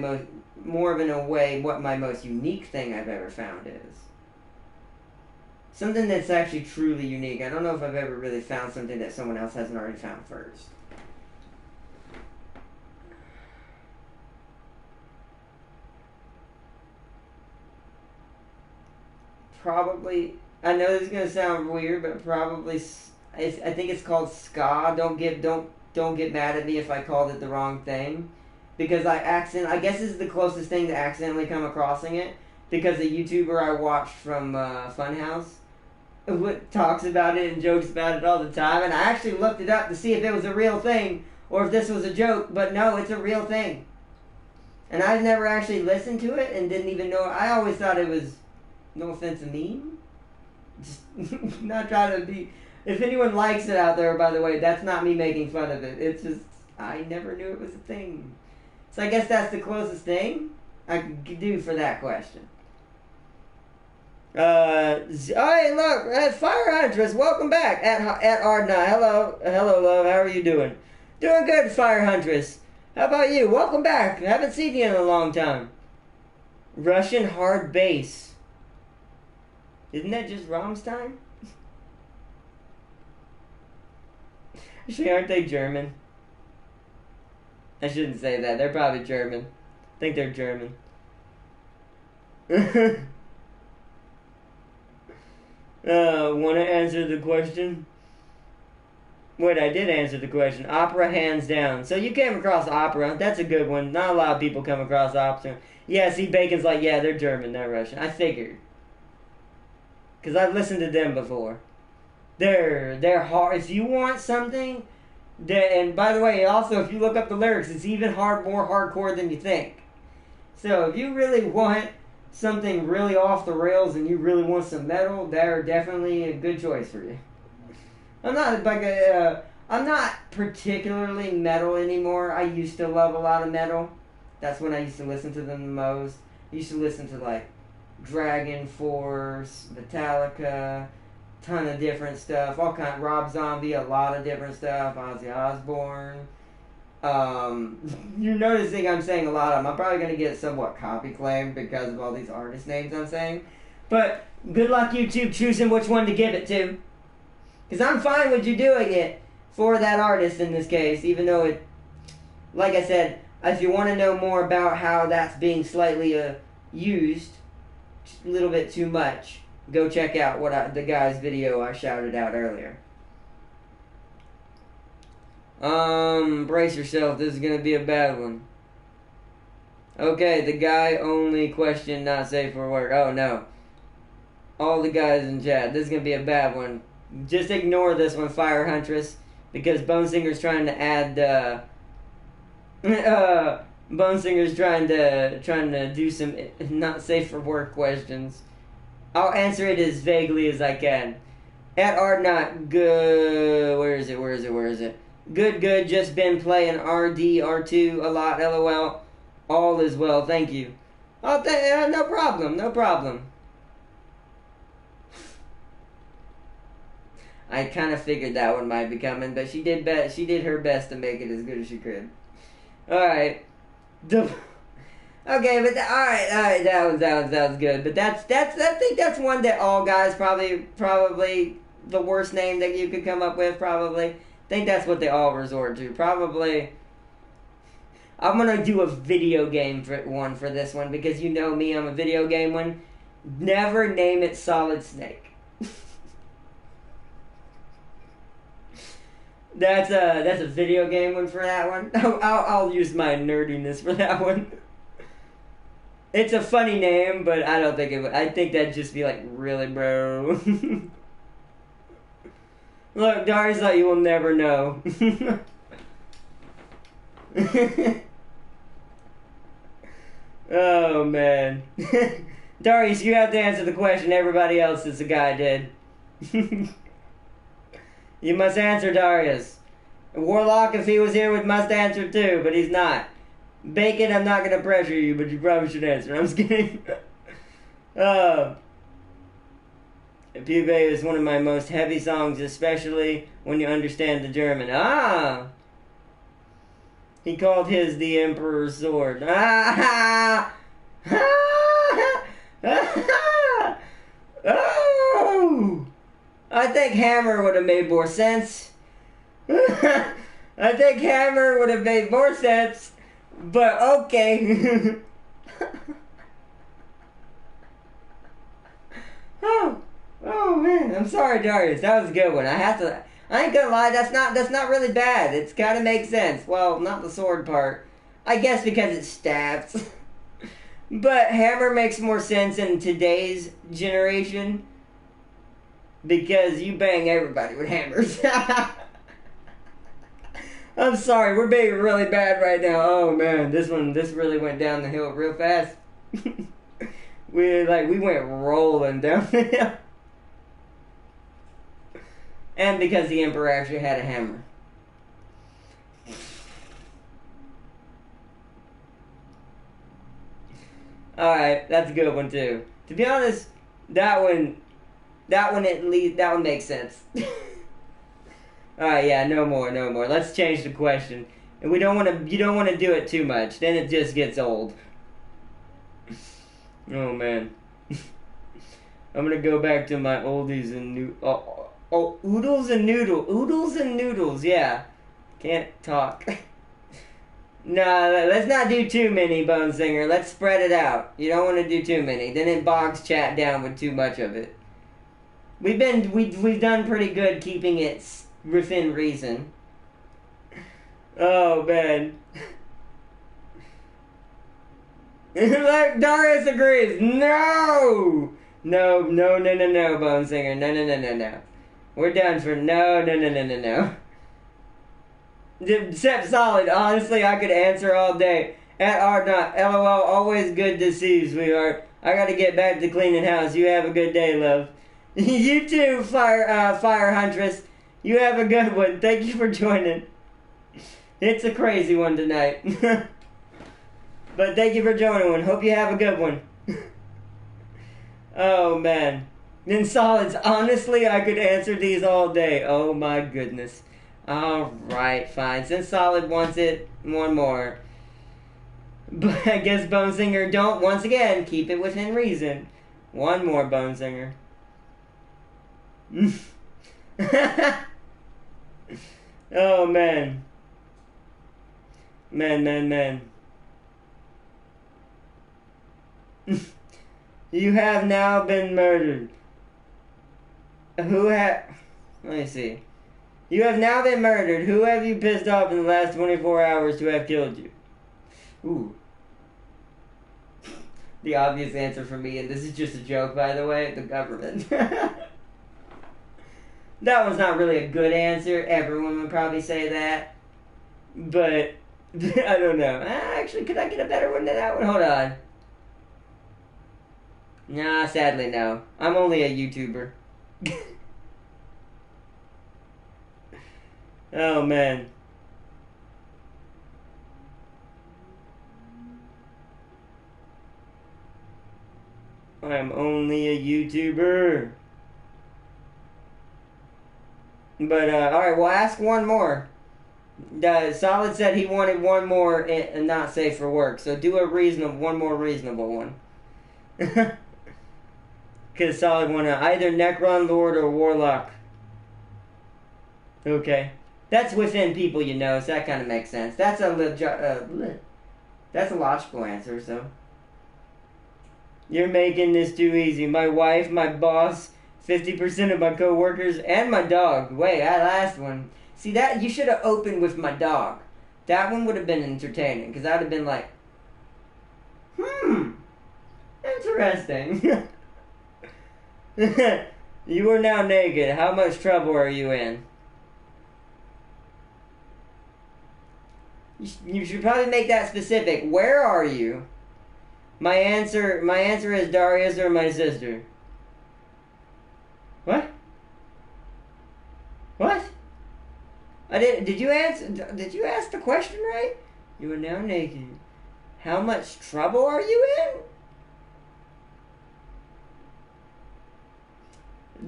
what my most unique thing I've ever found is. Something that's actually truly unique. I don't know if I've ever really found something that someone else hasn't already found first. Probably, I know this is gonna sound weird, but probably, I think it's called ska. Don't get mad at me if I called it the wrong thing, because I guess this is the closest thing to accidentally come acrossing it, because a YouTuber I watched from Funhouse talks about it and jokes about it all the time, and I actually looked it up to see if it was a real thing or if this was a joke, but no, it's a real thing. And I've never actually listened to it and didn't even know. I always thought it was, no offense, a meme. Just not trying to be. If anyone likes it out there, by the way, that's not me making fun of it. It's just I never knew it was a thing. So I guess that's the closest thing I could do for that question. Hey, look, Fire Huntress, welcome back at Ardna. Hello, love. How are you doing? Doing good, Fire Huntress. How about you? Welcome back. I haven't seen you in a long time. Russian hard bass. Isn't that just Rammstein? Actually, aren't they German? I shouldn't say that. They're probably German. I think they're German. Want to answer the question? Wait, I did answer the question. Opera, hands down. So you came across opera. That's a good one. Not a lot of people come across opera. Yeah, see, Bacon's like, yeah, they're German, not Russian. I figured. Because I've listened to them before. They're hard. If you want something, and by the way, also, if you look up the lyrics, it's even more hardcore than you think. So if you really want something really off the rails and you really want some metal, they're definitely a good choice for you. I'm not particularly metal anymore. I used to love a lot of metal. That's when I used to listen to them the most. I used to listen to like Dragon Force, Metallica, ton of different stuff, all kind. Rob Zombie, a lot of different stuff. Ozzy Osbourne. You're noticing I'm saying a lot of them. I'm probably gonna get somewhat copy claimed because of all these artist names I'm saying. But good luck, YouTube, choosing which one to give it to. Because I'm fine with you doing it for that artist in this case, even though it, like I said, if you want to know more about how that's being slightly used, a little bit too much, go check out the guy's video I shouted out earlier. Brace yourself, this is going to be a bad one. Okay, the guy only question not safe for work. Oh no. All the guys in chat, this is going to be a bad one. Just ignore this one, Fire Huntress, because Bone Singer's trying to add, Bone Singer's trying to do some not safe for work questions. I'll answer it as vaguely as I can. At Art good, where is it? Good, just been playing RD2 a lot, LOL. All is well, thank you. Oh, no problem. I kind of figured that one might be coming, but she did her best to make it as good as she could. Alright. Okay, but alright, that was good. But that's I think that's one that all guys probably the worst name that you could come up with, probably. I think that's what they all resort to. Probably. I'm gonna do a video game for this one, because you know me, I'm a video game one. Never name it Solid Snake. That's a video game one for that one. I'll use my nerdiness for that one. It's a funny name, but I don't think it would. I think that'd just be like, really, bro? Look, Darius thought you will never know. Oh, man. Darius, you have to answer the question everybody else is the guy did. You must answer, Darius. Warlock, if he was here, must answer too, but he's not. Bacon, I'm not going to pressure you, but you probably should answer. I'm just kidding. Pube is one of my most heavy songs, especially when you understand the German. Ah! He called his the Emperor's Sword. Ah! Oh! I think Hammer would have made more sense. I think Hammer would have made more sense. But okay. Oh man, I'm sorry, Darius. That was a good one. I ain't gonna lie, that's not really bad. It's kinda makes sense. Well, not the sword part. I guess because it stabs. But Hammer makes more sense in today's generation. Because you bang everybody with hammers. I'm sorry, we're being really bad right now. Oh man, this really went down the hill real fast. we went rolling down the hill. And because the Emperor actually had a hammer. Alright, that's a good one too. To be honest, that one makes sense. Alright, yeah, no more. Let's change the question. And you don't want to do it too much, then it just gets old. Oh man. I'm gonna go back to my oldies and new oodles and noodles, yeah. Can't talk. Nah, let's not do too many, Bone Singer. Let's spread it out. You don't want to do too many. Then it bogs chat down with too much of it. We've done pretty good keeping it within reason. Oh man. Like Darius agrees. No, Bone Singer. No. We're done for no. Except Solid, honestly, I could answer all day. At Ardnot, LOL, always good to see you, sweetheart. I gotta get back to cleaning house. You have a good day, love. You too, Fire Huntress. You have a good one. Thank you for joining. It's a crazy one tonight. But thank you for joining one. Hope you have a good one. Oh, man. Then Solids, honestly, I could answer these all day. Oh, my goodness. Alright, fine. Since Solid wants it, one more. But I guess Bone Singer don't, once again, keep it within reason. One more, Bone Singer. Oh, man. Man. You have now been murdered. Let me see. You have now been murdered. Who have you pissed off in the last 24 hours to have killed you? Ooh. The obvious answer for me, and this is just a joke, by the way, the government. That was not really a good answer. Everyone would probably say that. But, I don't know. Actually, could I get a better one than that one? Hold on. Nah, sadly, no. I'm only a YouTuber. Oh, man. I'm only a YouTuber. But, alright, well, ask one more. Solid said he wanted one more and not safe for work. So do one more reasonable one. Because Solid wanted either Necron Lord or Warlock. Okay. That's within people you know, so that kind of makes sense. That's a logical answer, so. You're making this too easy. My wife, my boss, 50% of my co-workers, and my dog. Wait, that last one. See, that you should have opened with my dog. That one would have been entertaining, because I would have been like, interesting. You are now naked. How much trouble are you in? You should probably make that specific. Where are you? My answer is Darius or my sister. What? What? Did you ask the question right? You are now naked. How much trouble are you in?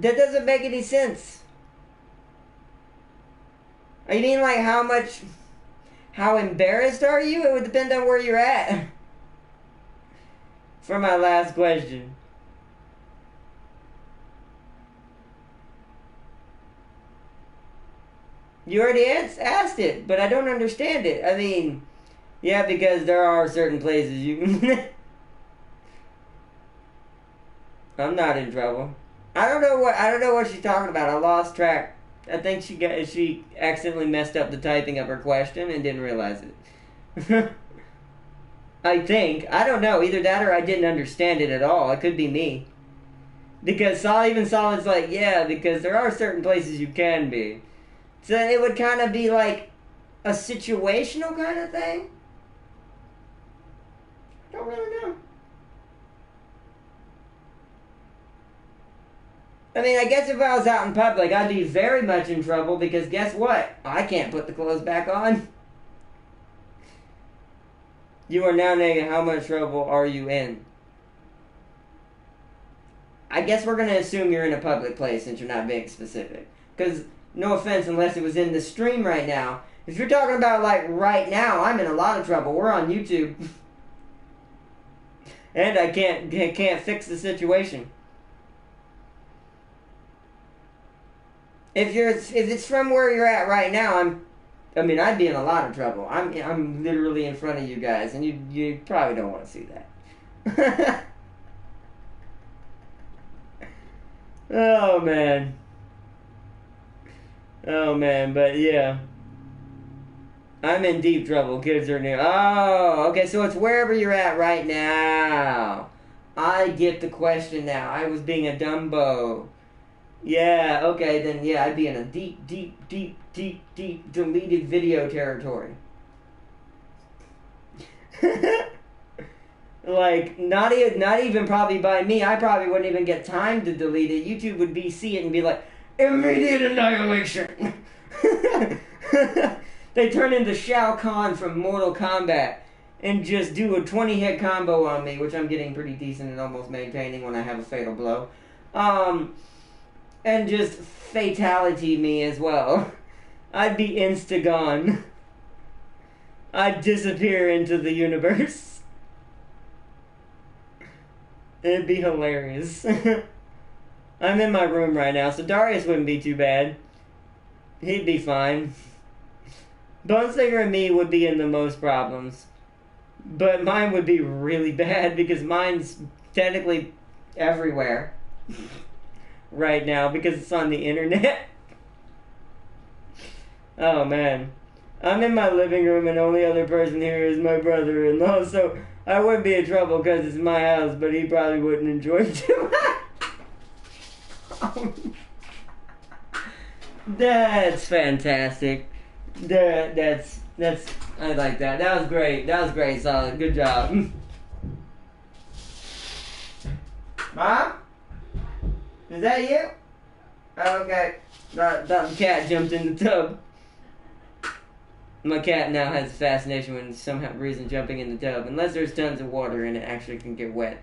That doesn't make any sense. You mean like how embarrassed are you? It would depend on where you're at. For my last question. You already asked it, but I don't understand it. I mean, yeah, because there are certain places you... I'm not in trouble. I don't know what she's talking about. I lost track. I think she accidentally messed up the typing of her question and didn't realize it. I think. I don't know. Either that or I didn't understand it at all. It could be me. Because Solid's like, yeah, because there are certain places you can be. So it would kind of be like a situational kind of thing. I don't really know. I mean, I guess if I was out in public, I'd be very much in trouble because guess what? I can't put the clothes back on. You are now naked. How much trouble are you in? I guess we're going to assume you're in a public place since you're not being specific. Because, no offense, unless it was in the stream right now. If you're talking about, like, right now, I'm in a lot of trouble. We're on YouTube. And I can't fix the situation. If it's from where you're at right now, I'd be in a lot of trouble. I'm literally in front of you guys, and you probably don't want to see that. Oh man, but yeah, I'm in deep trouble. Kids are new. Oh, okay, so it's wherever you're at right now. I get the question now. I was being a Dumbo. Yeah, okay, then yeah, I'd be in a deep deleted video territory. Like, not even probably by me. I probably wouldn't even get time to delete it. YouTube would see it and be like, immediate annihilation. They turn into Shao Kahn from Mortal Kombat and just do a 20-hit combo on me, which I'm getting pretty decent and almost maintaining when I have a fatal blow. And just fatality me as well. I'd be insta-gone. I'd disappear into the universe. It'd be hilarious. I'm in my room right now, so Darius wouldn't be too bad. He'd be fine. Bonesinger and me would be in the most problems. But mine would be really bad because mine's technically everywhere. Right now because it's on the internet. Oh man, I'm in my living room and the only other person here is my brother-in-law, so I wouldn't be in trouble because it's my house, but he probably wouldn't enjoy it too much. That's fantastic. That's I like that. That was great, Solid. Good job. Mom? Is that you? Oh, okay. The cat jumped in the tub. My cat now has a fascination when somehow reason jumping in the tub. Unless there's tons of water and it actually can get wet.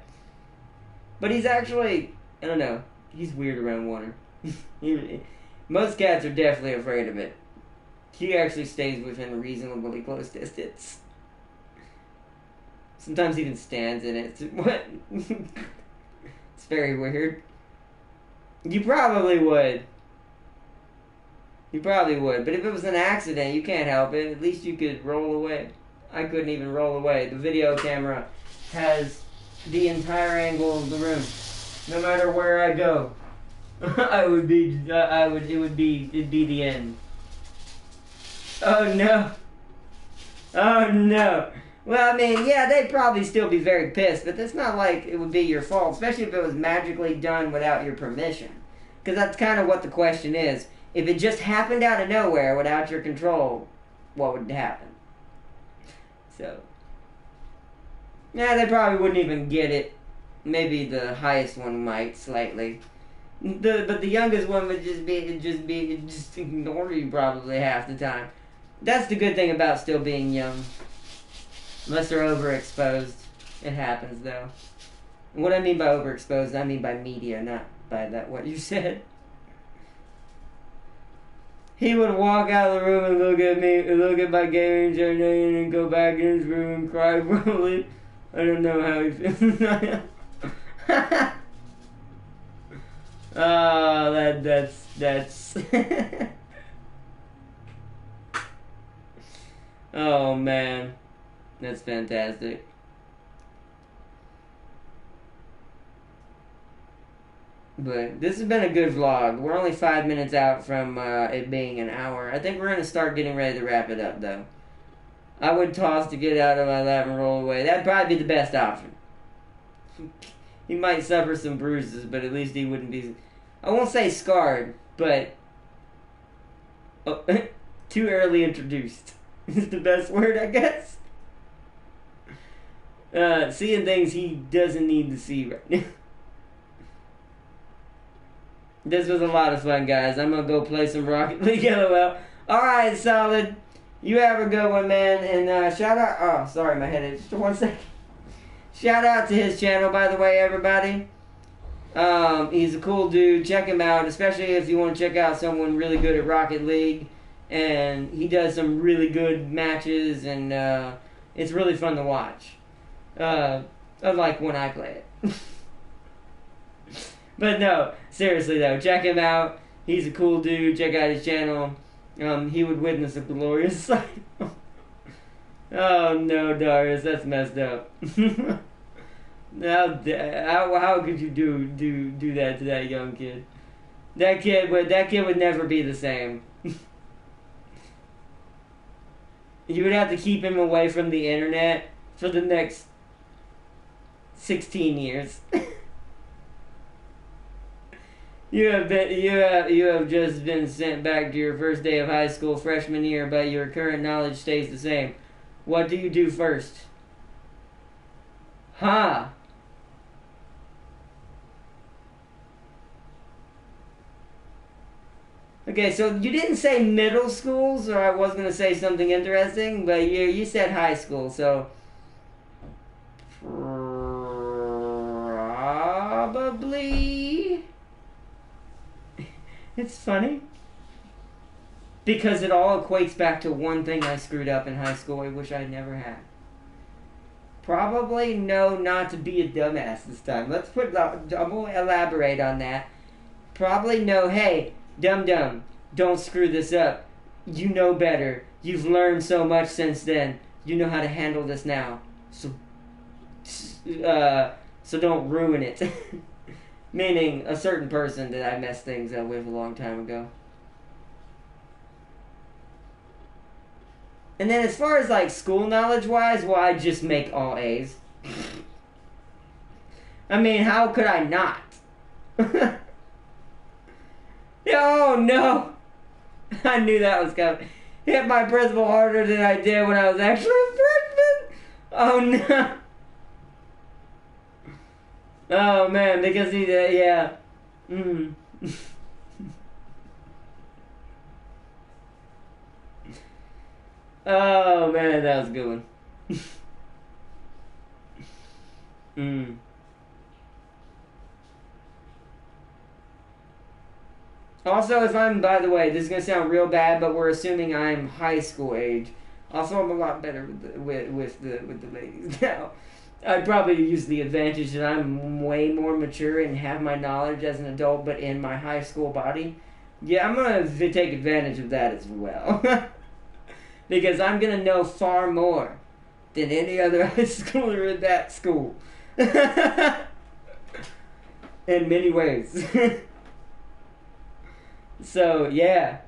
But he's actually, I don't know, he's weird around water. Most cats are definitely afraid of it. He actually stays within a reasonably close distance. Sometimes even stands in it. What? It's very weird. You probably would. But if it was an accident, you can't help it. At least you could roll away. I couldn't even roll away. The video camera has the entire angle of the room. No matter where I go, it'd be the end. Oh no. Oh no. Well, I mean, yeah, they'd probably still be very pissed, but it's not like it would be your fault, especially if it was magically done without your permission. Because that's kind of what the question is. If it just happened out of nowhere without your control, what would happen? So, yeah, they probably wouldn't even get it. Maybe the highest one might slightly. But the youngest one would just ignore you probably half the time. That's the good thing about still being young. Unless they're overexposed. It happens though. And what I mean by overexposed, I mean by media, not by that what you said. He would walk out of the room and look at me, and look at my gaming channel, and go back in his room and cry probably. I don't know how he feels. Oh, that's oh man, that's fantastic. But this has been a good vlog. We're only 5 minutes out from it being an hour. I think we're going to start getting ready to wrap it up, though. I would toss to get out of my lap and roll away. That'd probably be the best option. He might suffer some bruises, but at least he wouldn't be... I won't say scarred, but... Oh, too early introduced is the best word, I guess. Seeing things he doesn't need to see right now. This was a lot of fun, guys. I'm going to go play some Rocket League, LOL. Alright, Solid. You have a good one, man. And shout out... Oh, sorry, my head is... Just 1 second. Shout out to his channel, by the way, everybody. He's a cool dude. Check him out, especially if you want to check out someone really good at Rocket League. And he does some really good matches, and it's really fun to watch. Unlike when I play it. But no, seriously though, check him out. He's a cool dude. Check out his channel. He would witness a glorious sight. Oh no, Darius, that's messed up. How could you do that to that young kid? That kid would never be the same. You would have to keep him away from the internet for the next 16 years. You have just been sent back to your first day of high school freshman year, but your current knowledge stays the same. What do you do first? Huh? Okay, so you didn't say middle school, so I was going to say something interesting, but you said high school, so... Probably... It's funny. Because it all equates back to one thing I screwed up in high school I wish I never had. Probably no, not to be a dumbass this time. I'm going to elaborate on that. Probably no, hey, dum-dum, don't screw this up. You know better. You've learned so much since then. You know how to handle this now. So don't ruin it. Meaning a certain person that I messed things up with a long time ago. And then as far as like school knowledge wise, well, I just make all A's. I mean, how could I not? Oh no! I knew that was coming. Hit my principal harder than I did when I was actually a freshman. Oh no! Oh man, because he did, yeah. Oh man, that was a good one. Also, if I'm, by the way, this is going to sound real bad, but we're assuming I'm high school age. Also, I'm a lot better with the ladies now. I'd probably use the advantage that I'm way more mature and have my knowledge as an adult, but in my high school body. Yeah, I'm going to take advantage of that as well. Because I'm going to know far more than any other high schooler in that school. In many ways. So, yeah.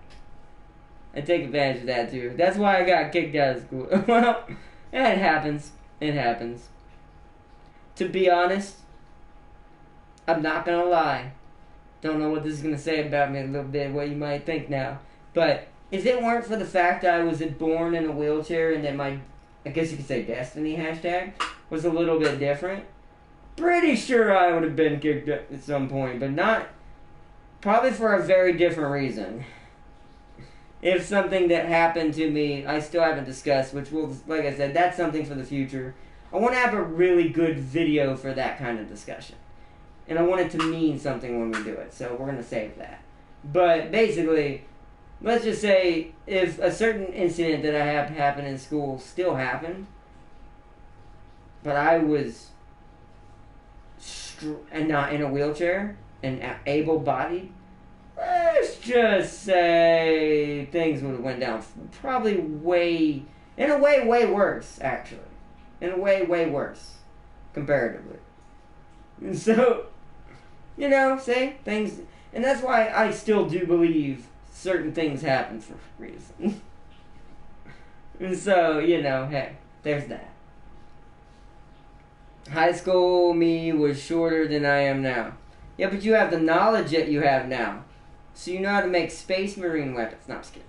I take advantage of that, too. That's why I got kicked out of school. Well, it happens. It happens. To be honest, I'm not gonna lie. don't know what this is going to say about me a little bit, what you might think now. But if it weren't for the fact that I was born in a wheelchair and that my, I guess you could say destiny hashtag, was a little bit different, pretty sure I would have been kicked at some point, but not, probably for a very different reason. If something that happened to me, I still haven't discussed, which will, like I said, that's something for the future. I want to have a really good video for that kind of discussion. And I want it to mean something when we do it, so we're going to save that. But basically, let's just say if a certain incident that I had happen in school still happened, but I was and not in a wheelchair and able-bodied, let's just say things would have went down probably way worse, actually. In a way worse, comparatively. And so, say things, and that's why I still do believe certain things happen for a reason. And so, hey, there's that. High school me was shorter than I am now. Yeah, but you have the knowledge that you have now. So you know how to make space marine weapons. No, I'm just kidding.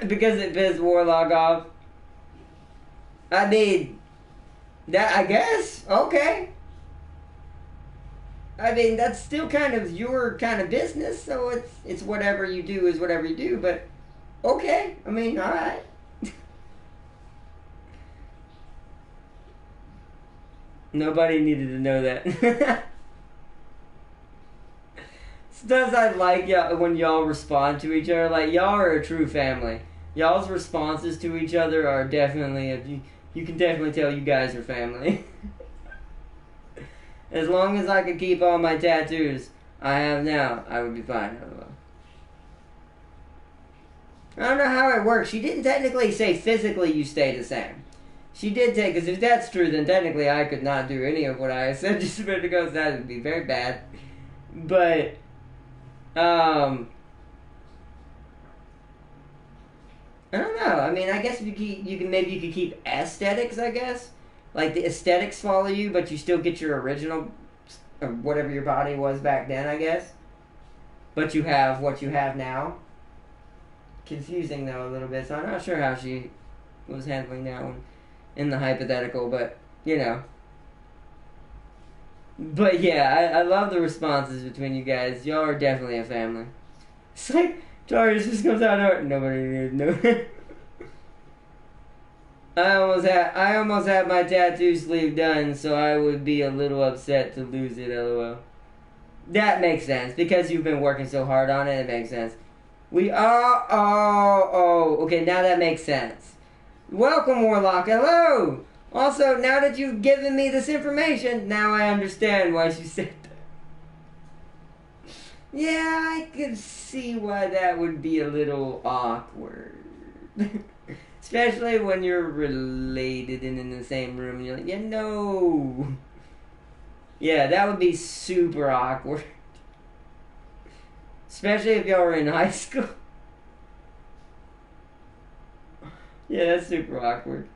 Because it pissed Warlock off. I mean, that, I guess, okay. I mean, that's still kind of your kind of business, so it's whatever you do is whatever you do, but okay. I mean, alright. Nobody needed to know that. Sometimes I like y'all when y'all respond to each other. Like, y'all are a true family. Y'all's responses to each other are definitely, you can definitely tell you guys are family. As long as I could keep all my tattoos I have now, I would be fine. I don't know how it works. She didn't technically say physically you stay the same. She did take, because if that's true, then technically I could not do any of what I said just a minute ago, so that would be very bad. But, I don't know. I mean, I guess you could keep aesthetics, I guess. Like, the aesthetics follow you, but you still get your original, or whatever your body was back then, I guess. But you have what you have now. Confusing, though, a little bit, so I'm not sure how she was handling that one in the hypothetical, but, But, yeah, I love the responses between you guys. Y'all are definitely a family. It's like, Darius just comes out of nobody needs to know. I almost had my tattoo sleeve done, so I would be a little upset to lose it, lol. That makes sense. Because you've been working so hard on it, it makes sense. Okay, now that makes sense. Welcome, Warlock, hello! Also, now that you've given me this information, now I understand why she said that. Yeah, I could see why that would be a little awkward. Especially when you're related and in the same room and you're like, Yeah, that would be super awkward. Especially if y'all were in high school. Yeah, that's super awkward.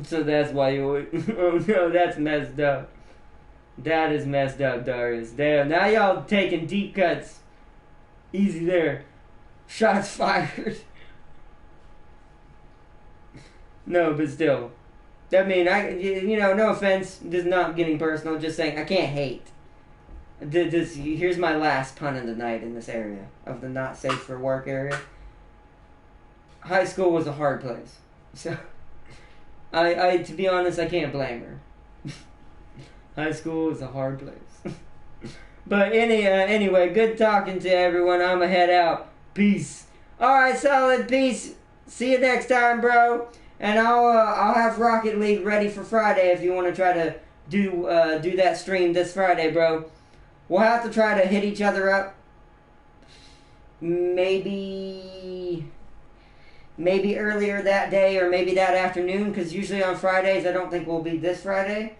So that's why you... Oh no, that's messed up. That is messed up, Darius. Damn, now y'all taking deep cuts. Easy there. Shots fired. No, but still. I mean, no offense. This is not getting personal. Just saying, I can't hate. Here's my last pun of the night in this area. Of the not safe for work area. High school was a hard place. So... to be honest, I can't blame her. High school is a hard place. But anyway, good talking to everyone. I'ma head out. Peace. Alright, solid peace. See you next time, bro. And I'll have Rocket League ready for Friday if you want to try to do that stream this Friday, bro. We'll have to try to hit each other up. Maybe earlier that day or maybe that afternoon, because usually on Fridays I don't think we'll be this Friday.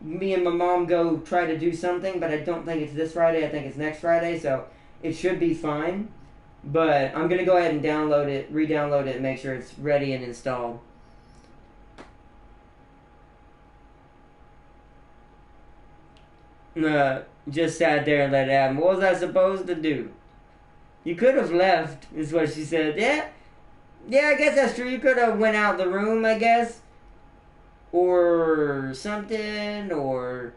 me and my mom go try to do something, but I don't think it's this Friday. I think it's next Friday, so it should be fine. But I'm gonna go ahead and download it, re-download it, and make sure it's ready and installed. Just sat there and let it happen. What was I supposed to do? You could have left, is what she said. Yeah, I guess that's true. You could have went out the room, I guess. Or something, or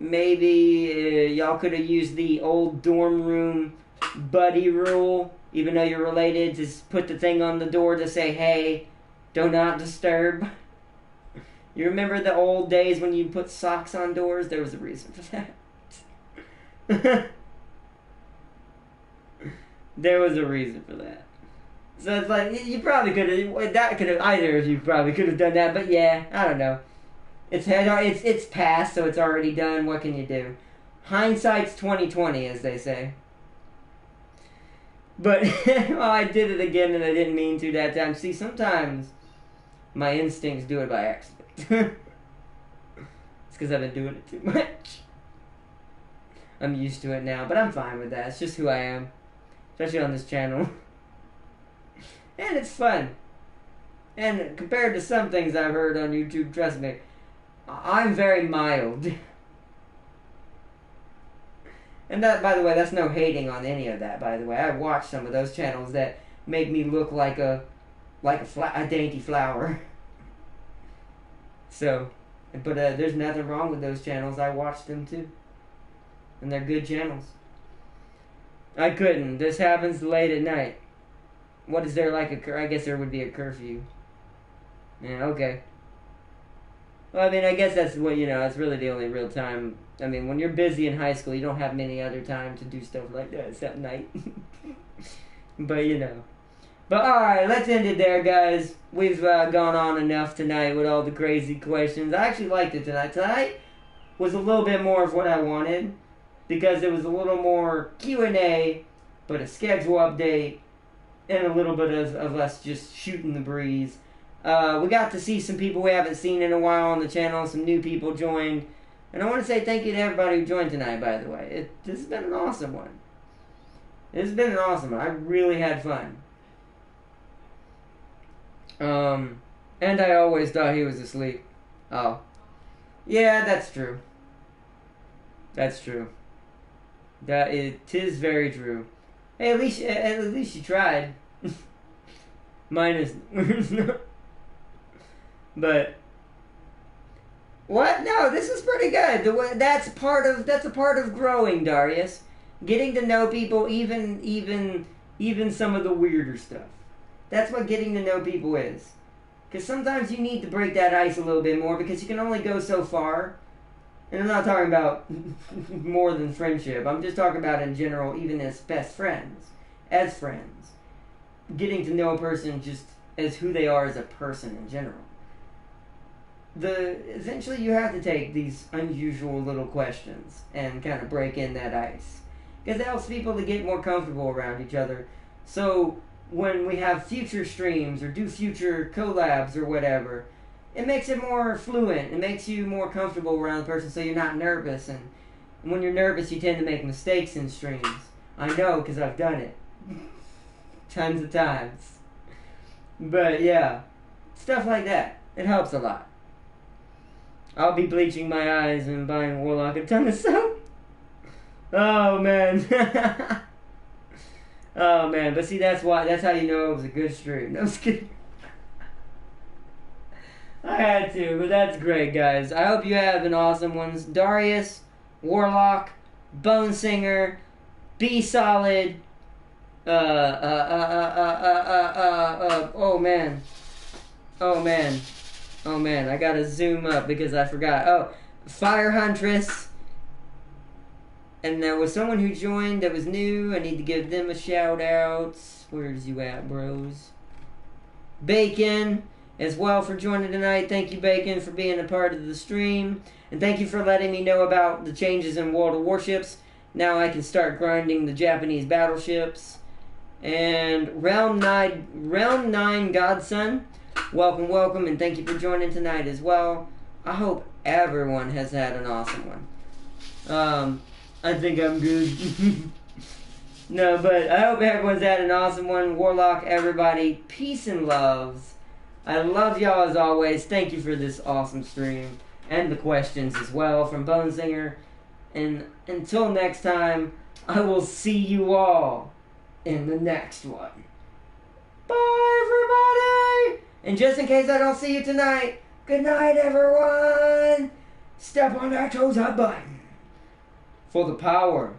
maybe y'all could have used the old dorm room buddy rule, even though you're related, just put the thing on the door to say, hey, do not disturb. You remember the old days when you put socks on doors? There was a reason for that. There was a reason for that. So it's like, you probably could have, either of you probably could have done that, but yeah, I don't know. It's past, so it's already done. What can you do? Hindsight's 20/20, as they say. But, well, I did it again and I didn't mean to that time. See, sometimes my instincts do it by accident. It's because I've been doing it too much. I'm used to it now, but I'm fine with that. It's just who I am. Especially on this channel. And it's fun. And compared to some things I've heard on YouTube, trust me, I'm very mild. And that, by the way, that's no hating on any of that, by the way. I watch some of those channels that make me look like a dainty flower. So, but there's nothing wrong with those channels. I watch them too. And they're good channels. I couldn't. This happens late at night. What is there like I guess there would be a curfew. Yeah, okay. Well, I mean, I guess that's what, it's really the only real time. I mean, when you're busy in high school, you don't have many other time to do stuff like that except night. But, But, alright, let's end it there, guys. We've gone on enough tonight with all the crazy questions. I actually liked it tonight. Tonight was a little bit more of what I wanted, because it was a little more Q&A, but a schedule update, and a little bit of us just shooting the breeze. We got to see some people we haven't seen in a while on the channel. Some new people joined. And I want to say thank you to everybody who joined tonight, by the way. This has been an awesome one. This has been an awesome one. I really had fun. And I always thought he was asleep. Oh. Yeah, that's true. That's true. Tis very true. Hey, at least you tried. Mine is But what? No, this is pretty good. That's a part of growing, Darius. Getting to know people, even some of the weirder stuff. That's what getting to know people is. Because sometimes you need to break that ice a little bit more, because you can only go so far. And I'm not talking about more than friendship. I'm just talking about in general, even as best friends. As friends. Getting to know a person just as who they are as a person in general. Eventually you have to take these unusual little questions and kind of break in that ice. Because it helps people to get more comfortable around each other. So when we have future streams or do future collabs or whatever, it makes it more fluent. It makes you more comfortable around the person, so you're not nervous. And when you're nervous, you tend to make mistakes in streams. I know, because I've done it. Tons of times. But yeah, stuff like that. It helps a lot. I'll be bleaching my eyes and buying Warlock a ton of soap. Oh man. Oh man, but see, that's how you know it was a good stream. No, I was kidding. I had to, but that's great, guys. I hope you have an awesome one. Darius, Warlock, Bone Singer, Be Solid. Oh man. I gotta zoom up because I forgot. Oh, Fire Huntress. And there was someone who joined that was new. I need to give them a shout out. Where's you at, bros? Bacon as well for joining tonight. Thank you, Bacon, for being a part of the stream. And thank you for letting me know about the changes in World of Warships. Now I can start grinding the Japanese battleships. And Round 9 Godson. Welcome, and thank you for joining tonight as well. I hope everyone has had an awesome one. I think I'm good. No, but I hope everyone's had an awesome one. Warlock, everybody, peace and loves. I love y'all as always. Thank you for this awesome stream. And the questions as well from Bone Singer. And until next time, I will see you all in the next one. Bye, everybody! And just in case I don't see you tonight, good night, everyone! Step on that toes up button for the power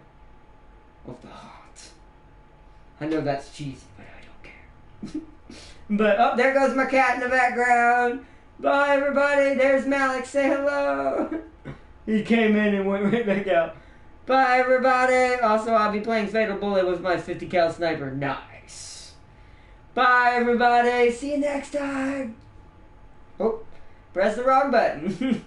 of the heart. I know that's cheesy, but I don't care. But, there goes my cat in the background. Bye, everybody. There's Malik. Say hello. He came in and went right back out. Bye, everybody. Also, I'll be playing Fatal Bullet with my 50 cal sniper. Nice. Bye, everybody. See you next time. Oh, press the wrong button.